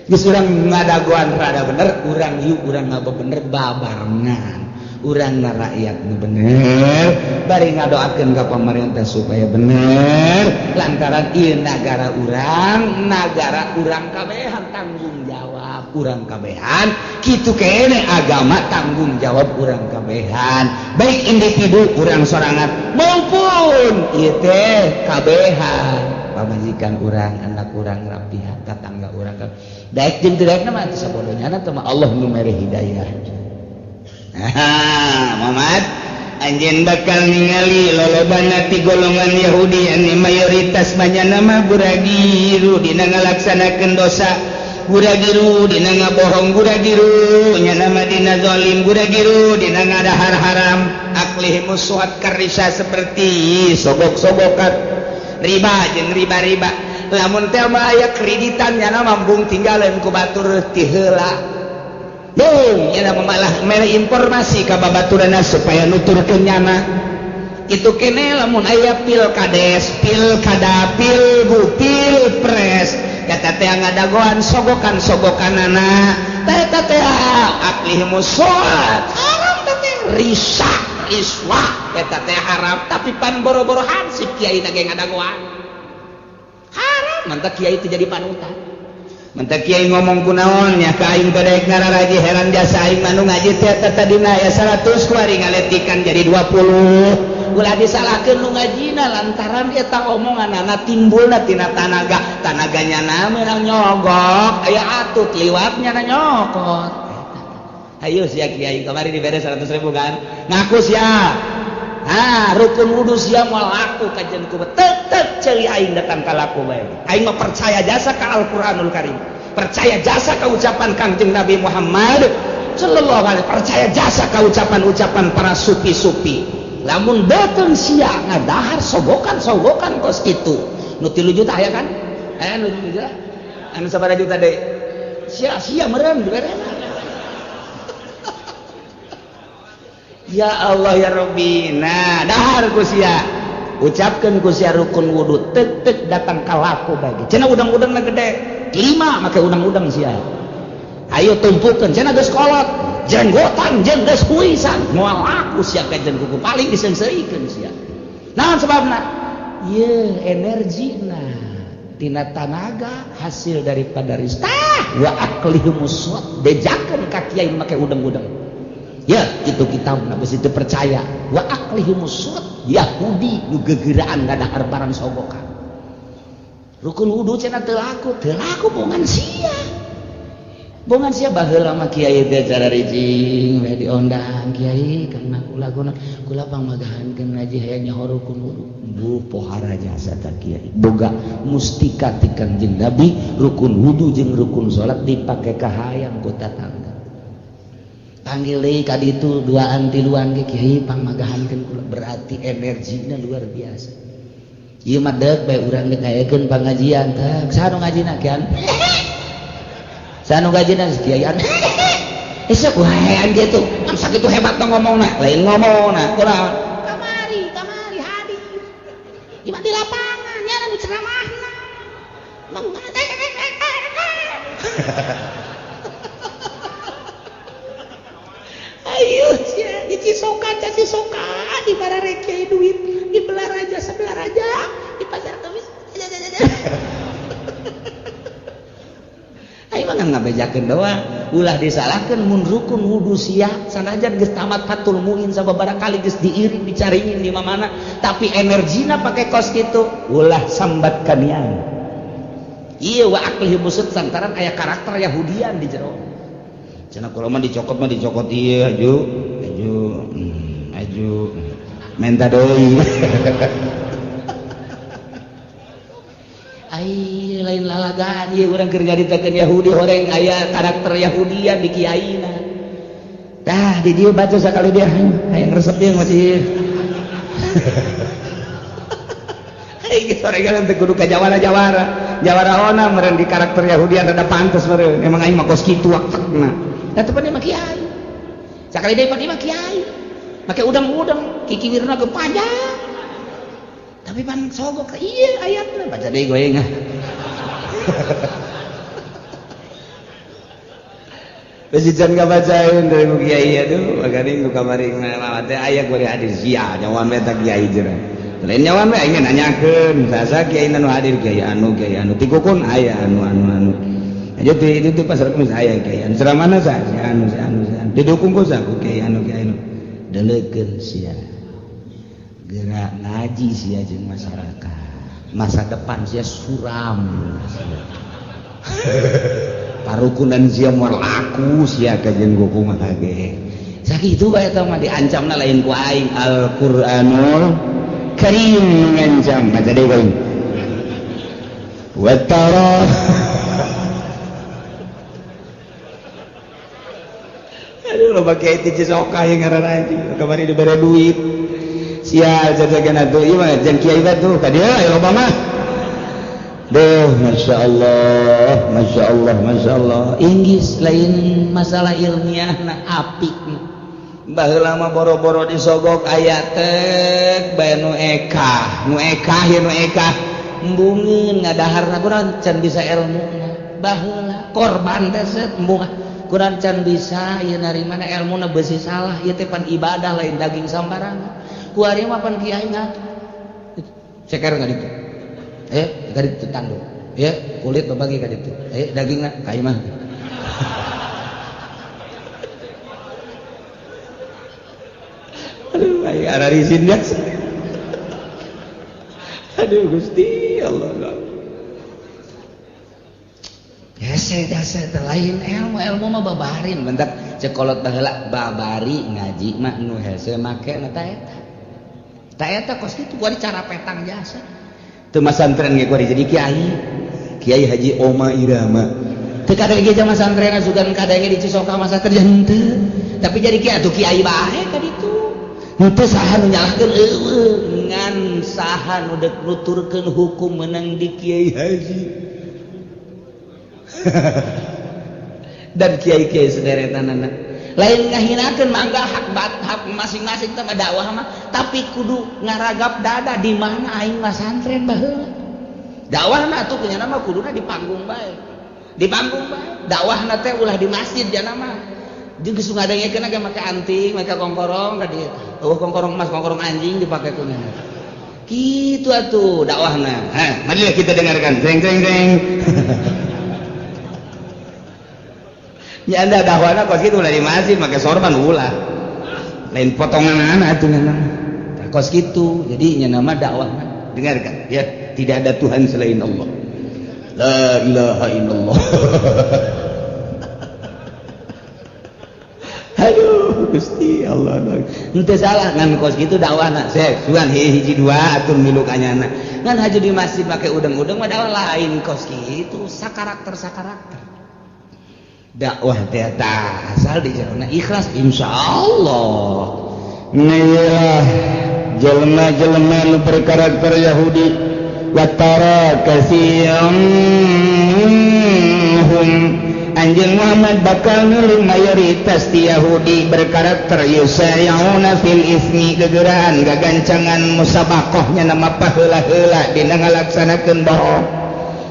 geus urang ngadagoan rada bener urang ieu urang ngabebener babarengan urang na rakyat nu bener bari ngadoakeun ka pamarentah supaya bener lantaran ieu nagara urang kabehan tanggung jawab urang kabehan kitu keneh agama tanggung jawab urang kabehan baik individu urang sorangan maupun ieu teh kabehan pamajikan urang anak urang rapihan tetangga urang daek jeung teu daekna mah teu sabodohnyana teh mah Allah nu mere hidayah. Muhammad anjeun bakal ningali lolobana ti golongan Yahudi anu mayoritas manyana mah buragiru dina ngalaksanakeun dosa buragiru dina ngabohong buragiru nyana mah dina zalim buragiru dina ngadahar haram aklihimus suhat karisa seperti sobok-sobokan riba jeung riba-riba lamun teh mah aya kreditan nyana mambung tinggalin ku batur ti heula boom nyana malah mere informasi ka babaturanna supaya nuturkeun nyana itu kene lamun aya pilkades pilkada pilpres eta teh ngadagoan sogokan-sogokanana eta teh aklihimus sholat haram teh riswah eta teh haram tapi pan boro-boro hansip kiai na ge ngadagoan haram mantap kiai itu jadi panutan mantap kiai ngomong kunaon nya ka aing teh daek nararaji heran jasa aing manu ngaji teh tadina aya 100 kuari ngaletikan jadi 20 ulah disalahkeun nu ngajina lantaran eta omonganna timbulna tina tanaganya meunang nyogok aya atut liwatnya na nyokot ayo sia kiai kamari dibere 100.000 kan ngaku sia rukun wudu sia moal aku kajen ku tetep ceuli aing datang ka laku bae aing mah percaya jasa ka Al-Qur'anul Karim percaya jasa ka ucapan Kangjeng Nabi Muhammad sallallahu alaihi percaya jasa ka ucapan-ucapan para sufi-sufi. Lamun datang sia ngadahar sogokan kos kitu. Nu 3 juta aya kan? Nu 3 juta. Anu sabaraha juta deui? Sia meureun bereuna. Ya Allah ya Rabbi. Nah, dahar ku sia. Ucapkeun ku sia rukun wudu tek datang ka laku bagi. Cenah udang-udang na gede. 5 make udang-udang sia. Ayo tumpukeun cenah geus kolot. Jenggotan jeung geus kuisan. Moal laku sia ka jeung kuku paling disengseuikeun sia. Naon sababna? Ye energina tina tanaga hasil daripada rizki. Wa aqlihumus suat bejakeun ka kiai make udang-udang. Ya itu kitabna geus itu percaya. Wa aqlihumus suat Yahudi nu gegeuraan ngadahar barang sogokan. Rukun wudu cenah teu laku bongan sia. Bongan sia baheula mah kiai teh cara rijing we diondang kiai kana kula pangmagahankeun ngaji hayang nyaho rukun wudu. Bu pohara jasa ta kiai. Boga mustika ti Kanjeng Nabi rukun wudu jeung rukun salat dipake kahayang ku tatangga. Panggil deui ka ditu duaan tiluan ge kiai pangmagahankeun kula berarti energina luar biasa. Ieu mah deuk bae urang geus ngayakeun pangajian teh. Saha nu ngajina kian? Sanu gajina sekian esok wae gitu kan sakitu hebat ngomongna lain ngomongna kunaon kamari hadir di lapangan nya nu ceramahna ayo sia dicisokan di barareke duit di belah raja sebelah raja di pasar kemis ayo mah ngabejakeun doang ulah disalahkeun mun rukun wudu sia sanajan geus tamat fatul muin sababaraha kali geus diiring dicaringin di mana tapi energina pake kos kitu ulah sambat kanian ieu wa aqlihi busut santaran aya karakter Yahudian di jero cenah kula mah dicokot ieu aju menta deui ai lain lalagaan ieu urang keur nyaritakeun Yahudi horeng aya karakter Yahudian di kiaina. Tah di dieu baca sakali dia hayang resep deui masih. Ai geus horengan teh kudu ka jawara ona meureun di karakter Yahudian rada pantes meureun. Emang aing mah kos kitu waktekna. Da teu pade mah kiai. Sakali deui pade mah kiai. Make udang-udang kikiwirna ge panjang. Tapi pan sogok iya ayatnya baca deh gue nggak Besijan nggak bacain dari kiai itu makanya gue kemarin ngelawatnya ayat gue hadir sia nyawan beta kiai jera lain nyawan beta ingin nanyakan sasa kiai nanu hadir kiai anu tikukun ayah anu aja itu pasar kemis ayah kiai anu ceramana sah si anu didukung gue sah kiai anu deleken sia gerak ngaji sia jeung masyarakat masa depan sia suram parukunan sia moal laku sia ka jeung goku mah kage sakitu bae eta mah diancamna lain ku aing Al-Qur'anul Karim ngancam baca deui bae wa tara aduh lo pakai itu cisoka yang ngaran anjing kemarin dibere duit sia jajagan atuh ieu mah jeung kiai batu ka dieu aya loba mah duh masyaallah inggis lain masalah ilmiahna apik baheula mah boro-boro disogok aya teh bae nu ekah embungeun ngadaharna kurang can bisa ilmuna baheula korban teh set embung kurang can bisa ieu narimana ilmuna beusi salah ieu teh pan ibadah lain daging sambarangan kuari mah pan kiai ngatur ceker enggak ditu ka ditu tanduk kulit babagi ka ditu dagingna ka imah aduh ai ararisin dia aduh Gusti Allah hese dasar lain ilmu mah babarin bentak cekolot baheula babari ngaji mah nu hese make na ta eta kos kitu kuari cara petang jasa teu masantren ge kuari jadi kiai Haji Oma Irama teu kadang ge jamaah santren sugan kadang di Cisoka masa kerja henteu tapi jadi kiai atuh kiai bae ka ditu henteu saha nu nyalahkeun eueuh ngan saha nu deuk nuturkeun hukum meunang di kiai haji dan kiai-kiai sederetanana lain ngahinakeun mangga hak masing-masing teh dakwah mah tapi kudu ngaragap dada di mana aing mah santren baheula dakwahna atuh nya nama kuduna di panggung bae dakwahna teh ulah di masjid jana mah jeung geus ngadengekeun ge make anting make kongkorong ka dieu kongkorong emas kongkorong anjing dipake kunaon kitu atuh dakwahna marilah kita dengarkan jeng nya anda dakwahna kos kitu ulah di masjid make sorban ulah lain potongan anak atuh nya kos kitu jadi nya nama dakwahna dengarkan ya tidak ada Tuhan selain Allah la ilaha illallah aduh Gusti Allah henteu salah ngan kos kitu dakwahna sek sugan hiji dua atur milu kanyana ngan haju di masjid make udeng-udeng mah dakwah lain kos kitu sakarakter dakwah teh asal di jarona ikhlas insyaallah nailah jelema-jelema nu berkarakter Yahudi wa tara katsirun anjeun Muhammad bakal nulung mayoritas ti Yahudi berkarakter yusayuna fil ismi gegeuraan gagancangan musabaqahnya nama paheula-heula dina ngalaksanakeun bohong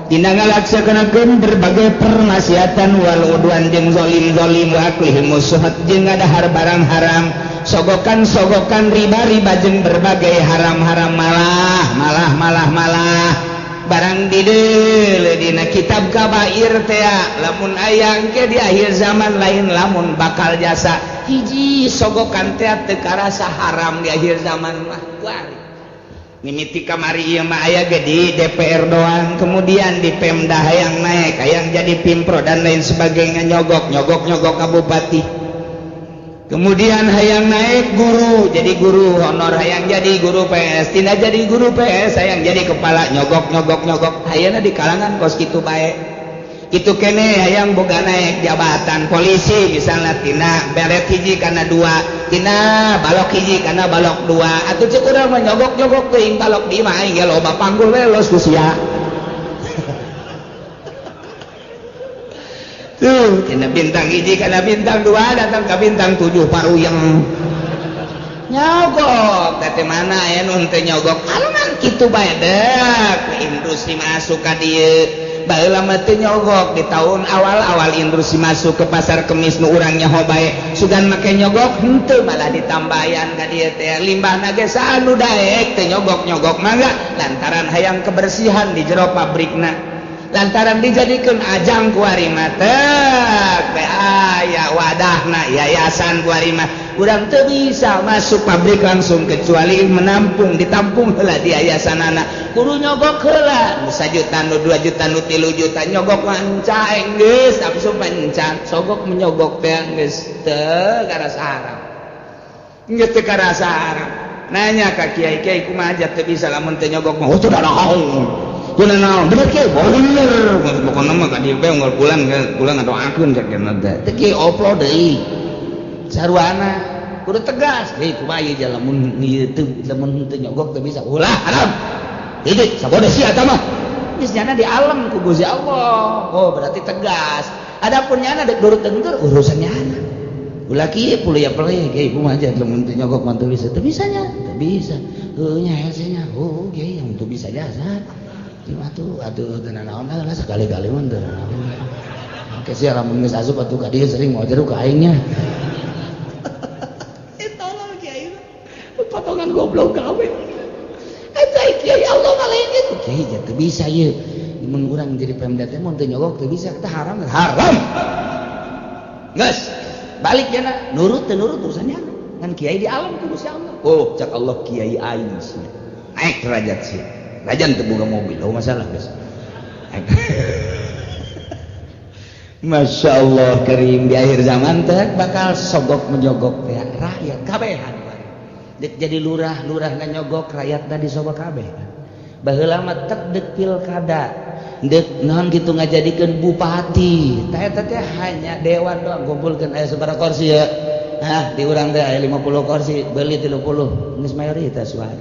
dina ngalaksanakeun berbagai permaksiatan wal udwan jeung zalim wa aklihim musuhat jeung ngadahar barang haram sogokan riba jeung berbagai haram-haram malah barang dideul dina kitab kabair teh lamun aya engke di akhir zaman lain lamun bakal jasa hiji sogokan teh teu karasa haram di akhir zaman mah kuari mimiti kamari ieu mah aya ge di DPR doang kemudian di Pemda hayang naik hayang jadi pimpro dan lain sebagainya nyogok ka bupati kemudian hayang naik guru jadi guru honor hayang jadi guru PS tina jadi guru PS hayang jadi kepala nyogok hayana di kalangan kos kitu bae kitu kene hayang boga naik jabatan polisi misalnya tina beret hiji kana dua tina balok hiji kana balok dua atuh ceuk urang mah nyogok teuing balok di mah aing ge loba panggul we los ku sia tuh tina bintang hiji kana bintang dua datang ke bintang 7 paruyeng nyogok teh mana aya nu henteu nyogok alangan kitu bae deuk industri masuk ka dieu baheula mah teu nyogok di tahun awal industri masuk ke pasar kemis nu urang nyaho bae sugan make nyogok henteu malah ditambayan ka dieu teh limbahna ge saanu daek teu nyogok mangga lantaran hayang kebersihan di jero pabrikna lantaran dijadikan ajang kuari mah teh aya wadahna yayasan kuari mah urang teu bisa masuk pabrik langsung kecuali ditampung heula di yayasanana kudu nyogok heula nu 1 juta nu 2 juta nu 3 juta nyogok mancaeng geus tapi pencan sogok menyogok teh geus teu karasa haram geus teu karasa haram nanya ka kiai kumaha aja teu bisa lamun teu nyogok mah teu naon kunaon naon bener kieu bener pokona mah ka dieu unggal pulang atau akun cek teh teu kieu upload deui saruana kudu tegas deui kumaha ieu lamun ieu teu lamun teu nyogok teu bisa ulah haram hidup sabodo sia eta mah geus nyana di alam ku Gusti Allah oh berarti tegas adapun nyana dek durut dengker urusan nyana ulah kieu puluh ya peleh kieu kumaha aja lamun teu nyogok mah teu bisa nya teu bisa heuh nya hesenya oh kieu yang teu bisa jasa aduh tenan naon lah sekali-kali mah teu naon oke sih lamun geus asup atuh ka dieu sering mau jeruk ka aingnya tolong kiai potongan goblok gawe eta kiai Allah malain gitu kiai teu bisa ieu mun urang jadi Pemda teh mun teu nyogok teu bisa eta haram geus balik cenah nurut teu nurut urusannya kan kiai di alam ku Gusti Allah oh cak Allah kiai aing naik derajat sih rajan teu boga mobil oh masalah guys Masya Allah karim di akhir zaman teh bakal sogok menyogok teh rakyat kabehan jadi lurah nyogok rakyat tadi disogok kabeh baheula mah tek deuk pilkada dek naon gitu ngajadikeun bupati teh hanya dewan doang kumpulkeun aya sabaraha kursi ya di urang teh aya 50 kursi beli 30 geus mayoritas suara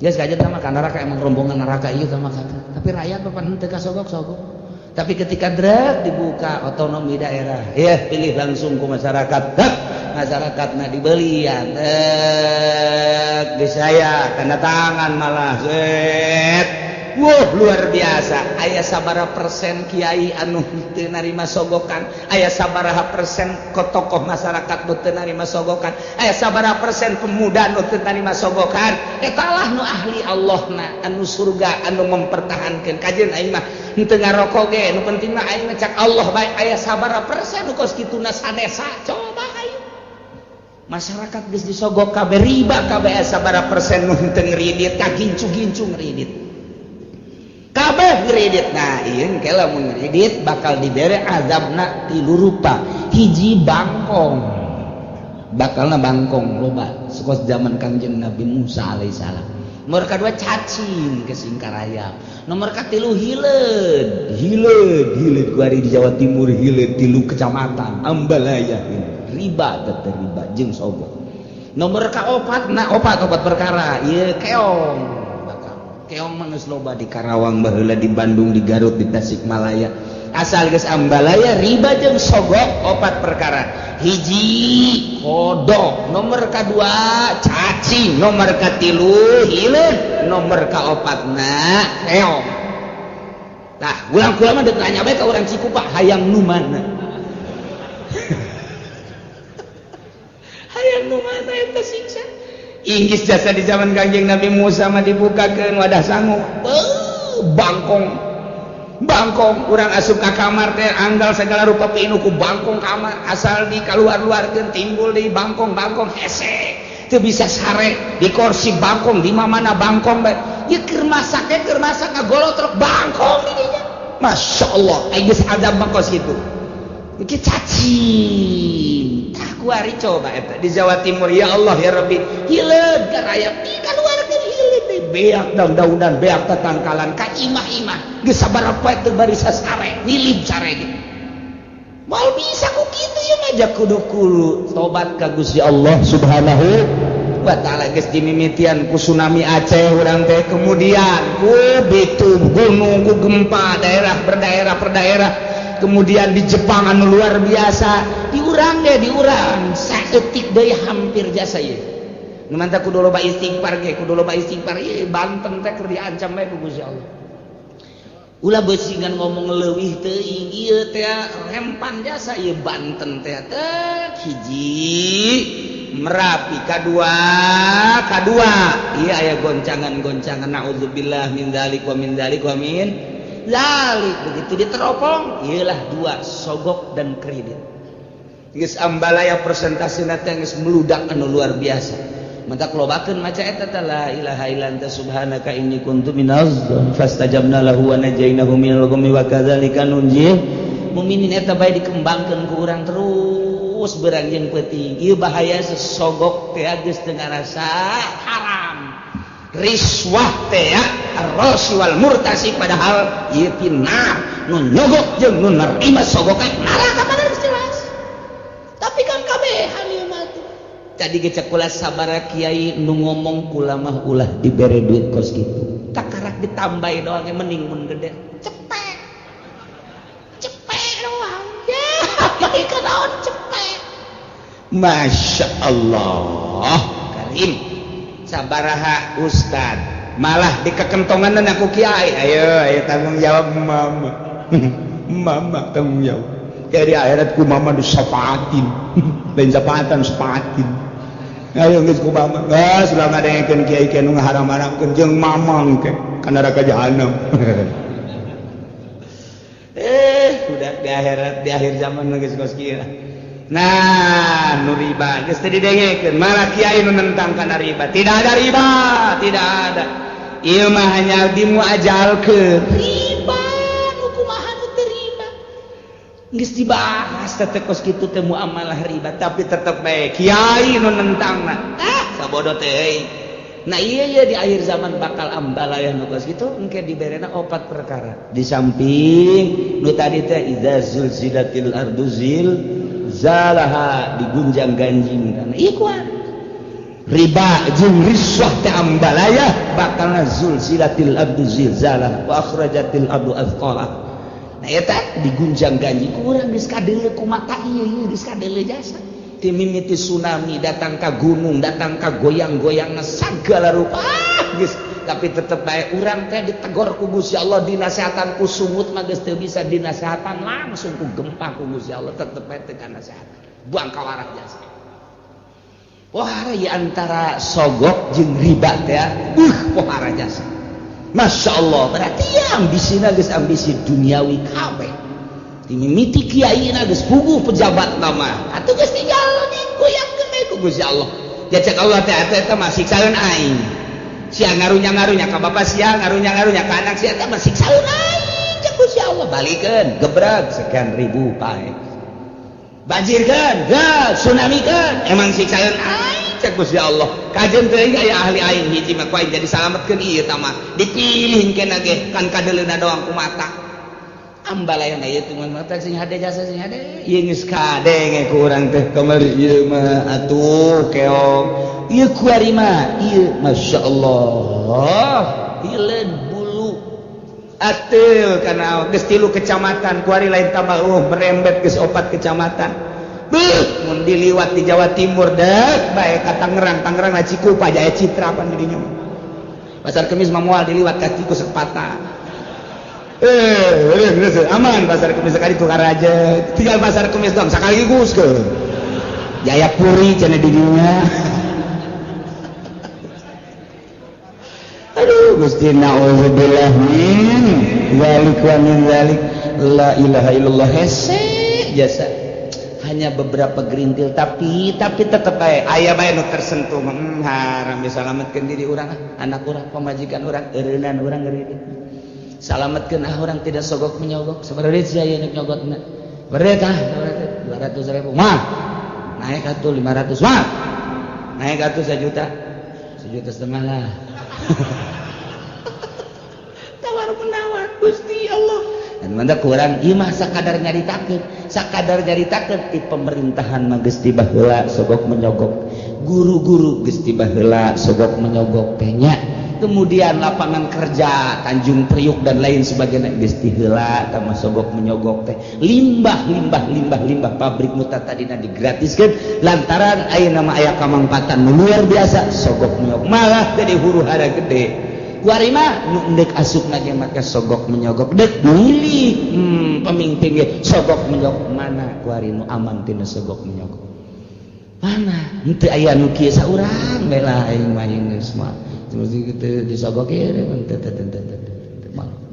geus kajet mah ka neraka emang rombongan neraka ieu mah tapi rakyat bapak henteu kasogok-sogok tapi ketika drag dibuka otonomi daerah ya pilih langsung ku masyarakat masyarakatna dibelian geus aya tanda tangan malah set luar biasa aya sabaraha persen kiai anu teu narima sogokan aya sabaraha persen tokoh masyarakat nu teu narima sogokan aya sabaraha persen pemuda nu teu narima sogokan eta lah nu ahli Allahna anu surga anu mempertahankeun kajeun aing mah henteu ngarokok ge nu penting mah aing cak Allah bae aya sabaraha persen nu kos kituna sadesa coba ayo masyarakat geus disogok kabeh riba kabeh aya sabaraha persen nu henteu ngridit kagincu-gincu ngridit kabeh ngredit nah ieu engke lamun ngredit bakal dibere azabna 3 rupa hiji bangkong bakalna bangkong loba sekos zaman Kangjeng Nabi Musa alaihissalam nomor kedua cacing ke Singkaraya nomor katilu hileud ku ari di Jawa Timur hileud 3 kecamatan Ambalaya riba teteh riba jeung sogok nomor kaopat opat perkara ieu keong keong manus loba di Karawang baheula di Bandung di Garut di Tasikmalaya asal geus Ambalaya riba jeung sogok 4 perkara hiji kodok nomor kedua cacing nomor katilu hileud nomor kaopatna keong tah ulang-ulang mah ditanya bae ka urang Cikupa hayang nu mana hayang nu mana eta siksa Inggis jasa di zaman Kangjeng Nabi Musa mah dibukakeun wadah sangu bangkong urang asup ka kamar teh anggal segala rupa pinu ku bangkong kamar asal di kaluar-luarkeun timbul di bangkong hese teu bisa sare di kursi bangkong di mana bangkong bae ieu keur masak ngagolotrok bangkong di dinya masyaallah aya geus azab mangkos kitu iki cacing kuari coba eta di Jawa Timur ya Allah ya Rabbi hileud garayap di kaluarkeun hileud beak daun-daunan beak tatangkalan ka imah-imah geus sabaraha poe teu bari sasare nilib sare ge moal bisa ku kitu ye ngajak kudu tobat ka Gusti Allah Subhanahu wa taala geus dimimitian ku tsunami Aceh urang teh kemudian ku bitu gunung ku gempa daerah berdaerah kemudian di Jepang anu luar biasa diurang saeutik deui hampir jasa ieu nu mantap kudu loba istighfar ieu Banten teh keur diancam bae ku Gusti Allah ulah beusingan ngomong leuwih teuing ieu teh rempan jasa ieu Banten teh hiji Merapi kadua ieu aya goncangan naudzubillah min dzalik wa min Lalik begitu diteropong ialah 2 sogok dan kredit geus Ambalaya persentasina teh geus meludak anu luar biasa mata lobakeun maca eta teh la ilaha illa anta subhanaka inni kuntu minaz fastajabna lahu wa najainahu minal ghammi wa kadzalika nunjil mukminin eta bae dikembangkeun ku urang terus berangjing peuting ieu bahaya sesogok teh geus teu ngarasa haram riswah teh ya ar-rashi wal murtasi padahal ieu pinar nu nyogok jeung nu narima sogokan neraka mana geus jelas tapi kan kabehan ieu mah jadi gecek kula sabaraha kiai nu ngomong kula mah ulah dibere duit kos kitu takarak ditambahi doang ge mending mun gede cepet doang ya ieu naon cepet Masya Allah Karim sabaraha ustad malah dikekentongan dan aku kiai ayo tanggung jawab mama tanggung jawab kayak di akhiratku mama disapaatin dan sapaatin ayo geus ku mama sudah ngadengekeun kiai nu ngaharam-haramkeun jeung mamang ke ka neraka jahanam udah di akhir zaman geus kos kieu nah nu riba geus teu didengekeun malah kiai nu nentang kana riba tidak ada riba tidak ada ieu mah hanya dimuajalkeun riba nu kumaha nu teu riba geus dibahas teh kos kitu teh muamalah riba tapi tetep bae kiai nu nentangna sabodo teh Nah iya di akhir zaman bakal ambalayah nu geus kitu engke diberena 4 perkara. Di samping nu tadi teh idza zulzilatil ardu zilzalaha digunjang ganjing kana. Ieu kuat. Riba jeung riswah teh ambalayah bakalna zulzilatil ardu zilzalaha wa akhrajatil ardu athqalaha. Nah eta digunjang ganjing ku urang geus kadeuleu ku mata ieu geus kadeuleu jasa. Mimiti tsunami datang ke gunung, datang ke goyang-goyang segala rupa geus tapi tetep bae urang teh ditegor ku Gusti Allah, dinasehatan ku sumut mah geus teu bisa dinasehatan langsung ku gempa ku Gusti Allah, tetep bae teu kanasehatan buang kawarah jasa. Wah ieu antara sogok jeung riba teh pohara jasa. Masya Allah, berarti ya ambisina geus ambisi duniawi kabeh. Mimiti kiaina geus puguh pejabat nama atuh geus tinggal digoyangkeun bae ku Gusti Allah. Ya cek Allah teh eta mah siksaeun aing. Sia ngarunya-ngarunya ka bapa sia, ngarunya-ngarunya ka anak sia teh mah siksaeun aing cek Gusti Allah. Balikeun gebrag sekian ribu pae. Banjirkeun, tsunamikeun, emang siksaeun aing cek Gusti Allah. Kajeun teuing aya ahli aing hiji mah ku aing jadi salametkeun ieu tah mah. Dipilih engke ge kan kadeleuna doang ku mata. Ambalayana ieu teh mata sing hade jasa sing hade ieu geus kadenge ku urang teh kamari ieu mah atuh keong ieu kuari mah ieu masyaallah ieu leun bulu ateul kana geus 3 kecamatan kuari lain tambah merembet geus 4 kecamatan mun diliwat di Jawa Timur dek bae ka Tangerang na Cikupa Jaya Citra pan di dinya Pasar Kemis mah moal diliwat ka Ciku sepatah aman Pasar Kemis sekali tukar aja tinggal Pasar Kemis dong sekali gus ke Jayapuri cenah di dinya aduh Gusti naudzubillah min zalik wa min zalik la ilaha illallah hese jasa hanya beberapa gerintil tapi tetep bae aya bae nu tersentuh haram disalametkeun diri urang anak urang pamajikan urang eureunan urang ngeureun salametkeun orang tidak sogok menyogok sabaraha sia ieu nyogotna beureut 200.000 mah naik atuh 500 mah naik atuh 1 juta setengah lah tawar menawar Gusti Allah dan manda kurang ieu mah sakadar nyaritakeun di pemerintahan mah geus tibah heula sogok menyogok guru-guru geus tibah heula sogok menyogok teh nya. Kemudian lapangan kerja Tanjung Priuk dan lain sebagainya geus heula tama sogok menyogok teh limbah pabrik muta tadina digratiskeun lantaran ayeuna mah aya kamangpatan luar biasa sogok menyogok malah gede huru-hara gede kuari mah nu endek asupna ge make sogok menyogok dek milih pemimpin ge sogok menyogok mana kuari nu aman tina sogok menyogok mana henteu aya nu kieu saurang bae lah aing mah geus mah terus gitu disogok ya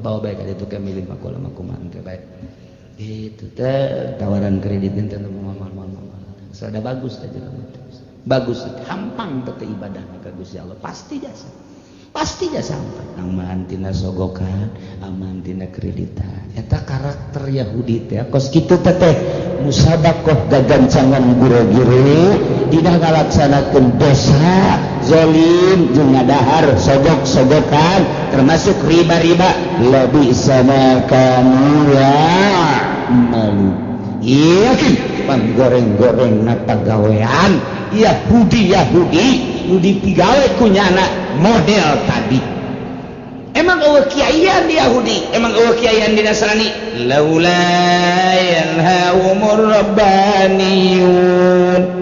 bawa baik ada itu kami 5 ke baik itu teh tawaran kredit ente mal sudah bagus aja bagus hampang teh ibadah ka Gusti Allah pasti jasa aman tina sogokan aman tina kreditan eta karakter Yahudi teh kos kitu teh musabaqah gagancangan guru-guru dina ngalaksanakeun dosa zalim jeung ngadahar sogok-sogokan termasuk riba-riba lebih sama kanu malu yakin panggoreng-goreng na pagawean Yahudi nu dipigawe ku nyana model tadi emang eueuh kiaian di Yahudi emang eueuh kiaian di Nasrani laula yanhaumur rabbaniyun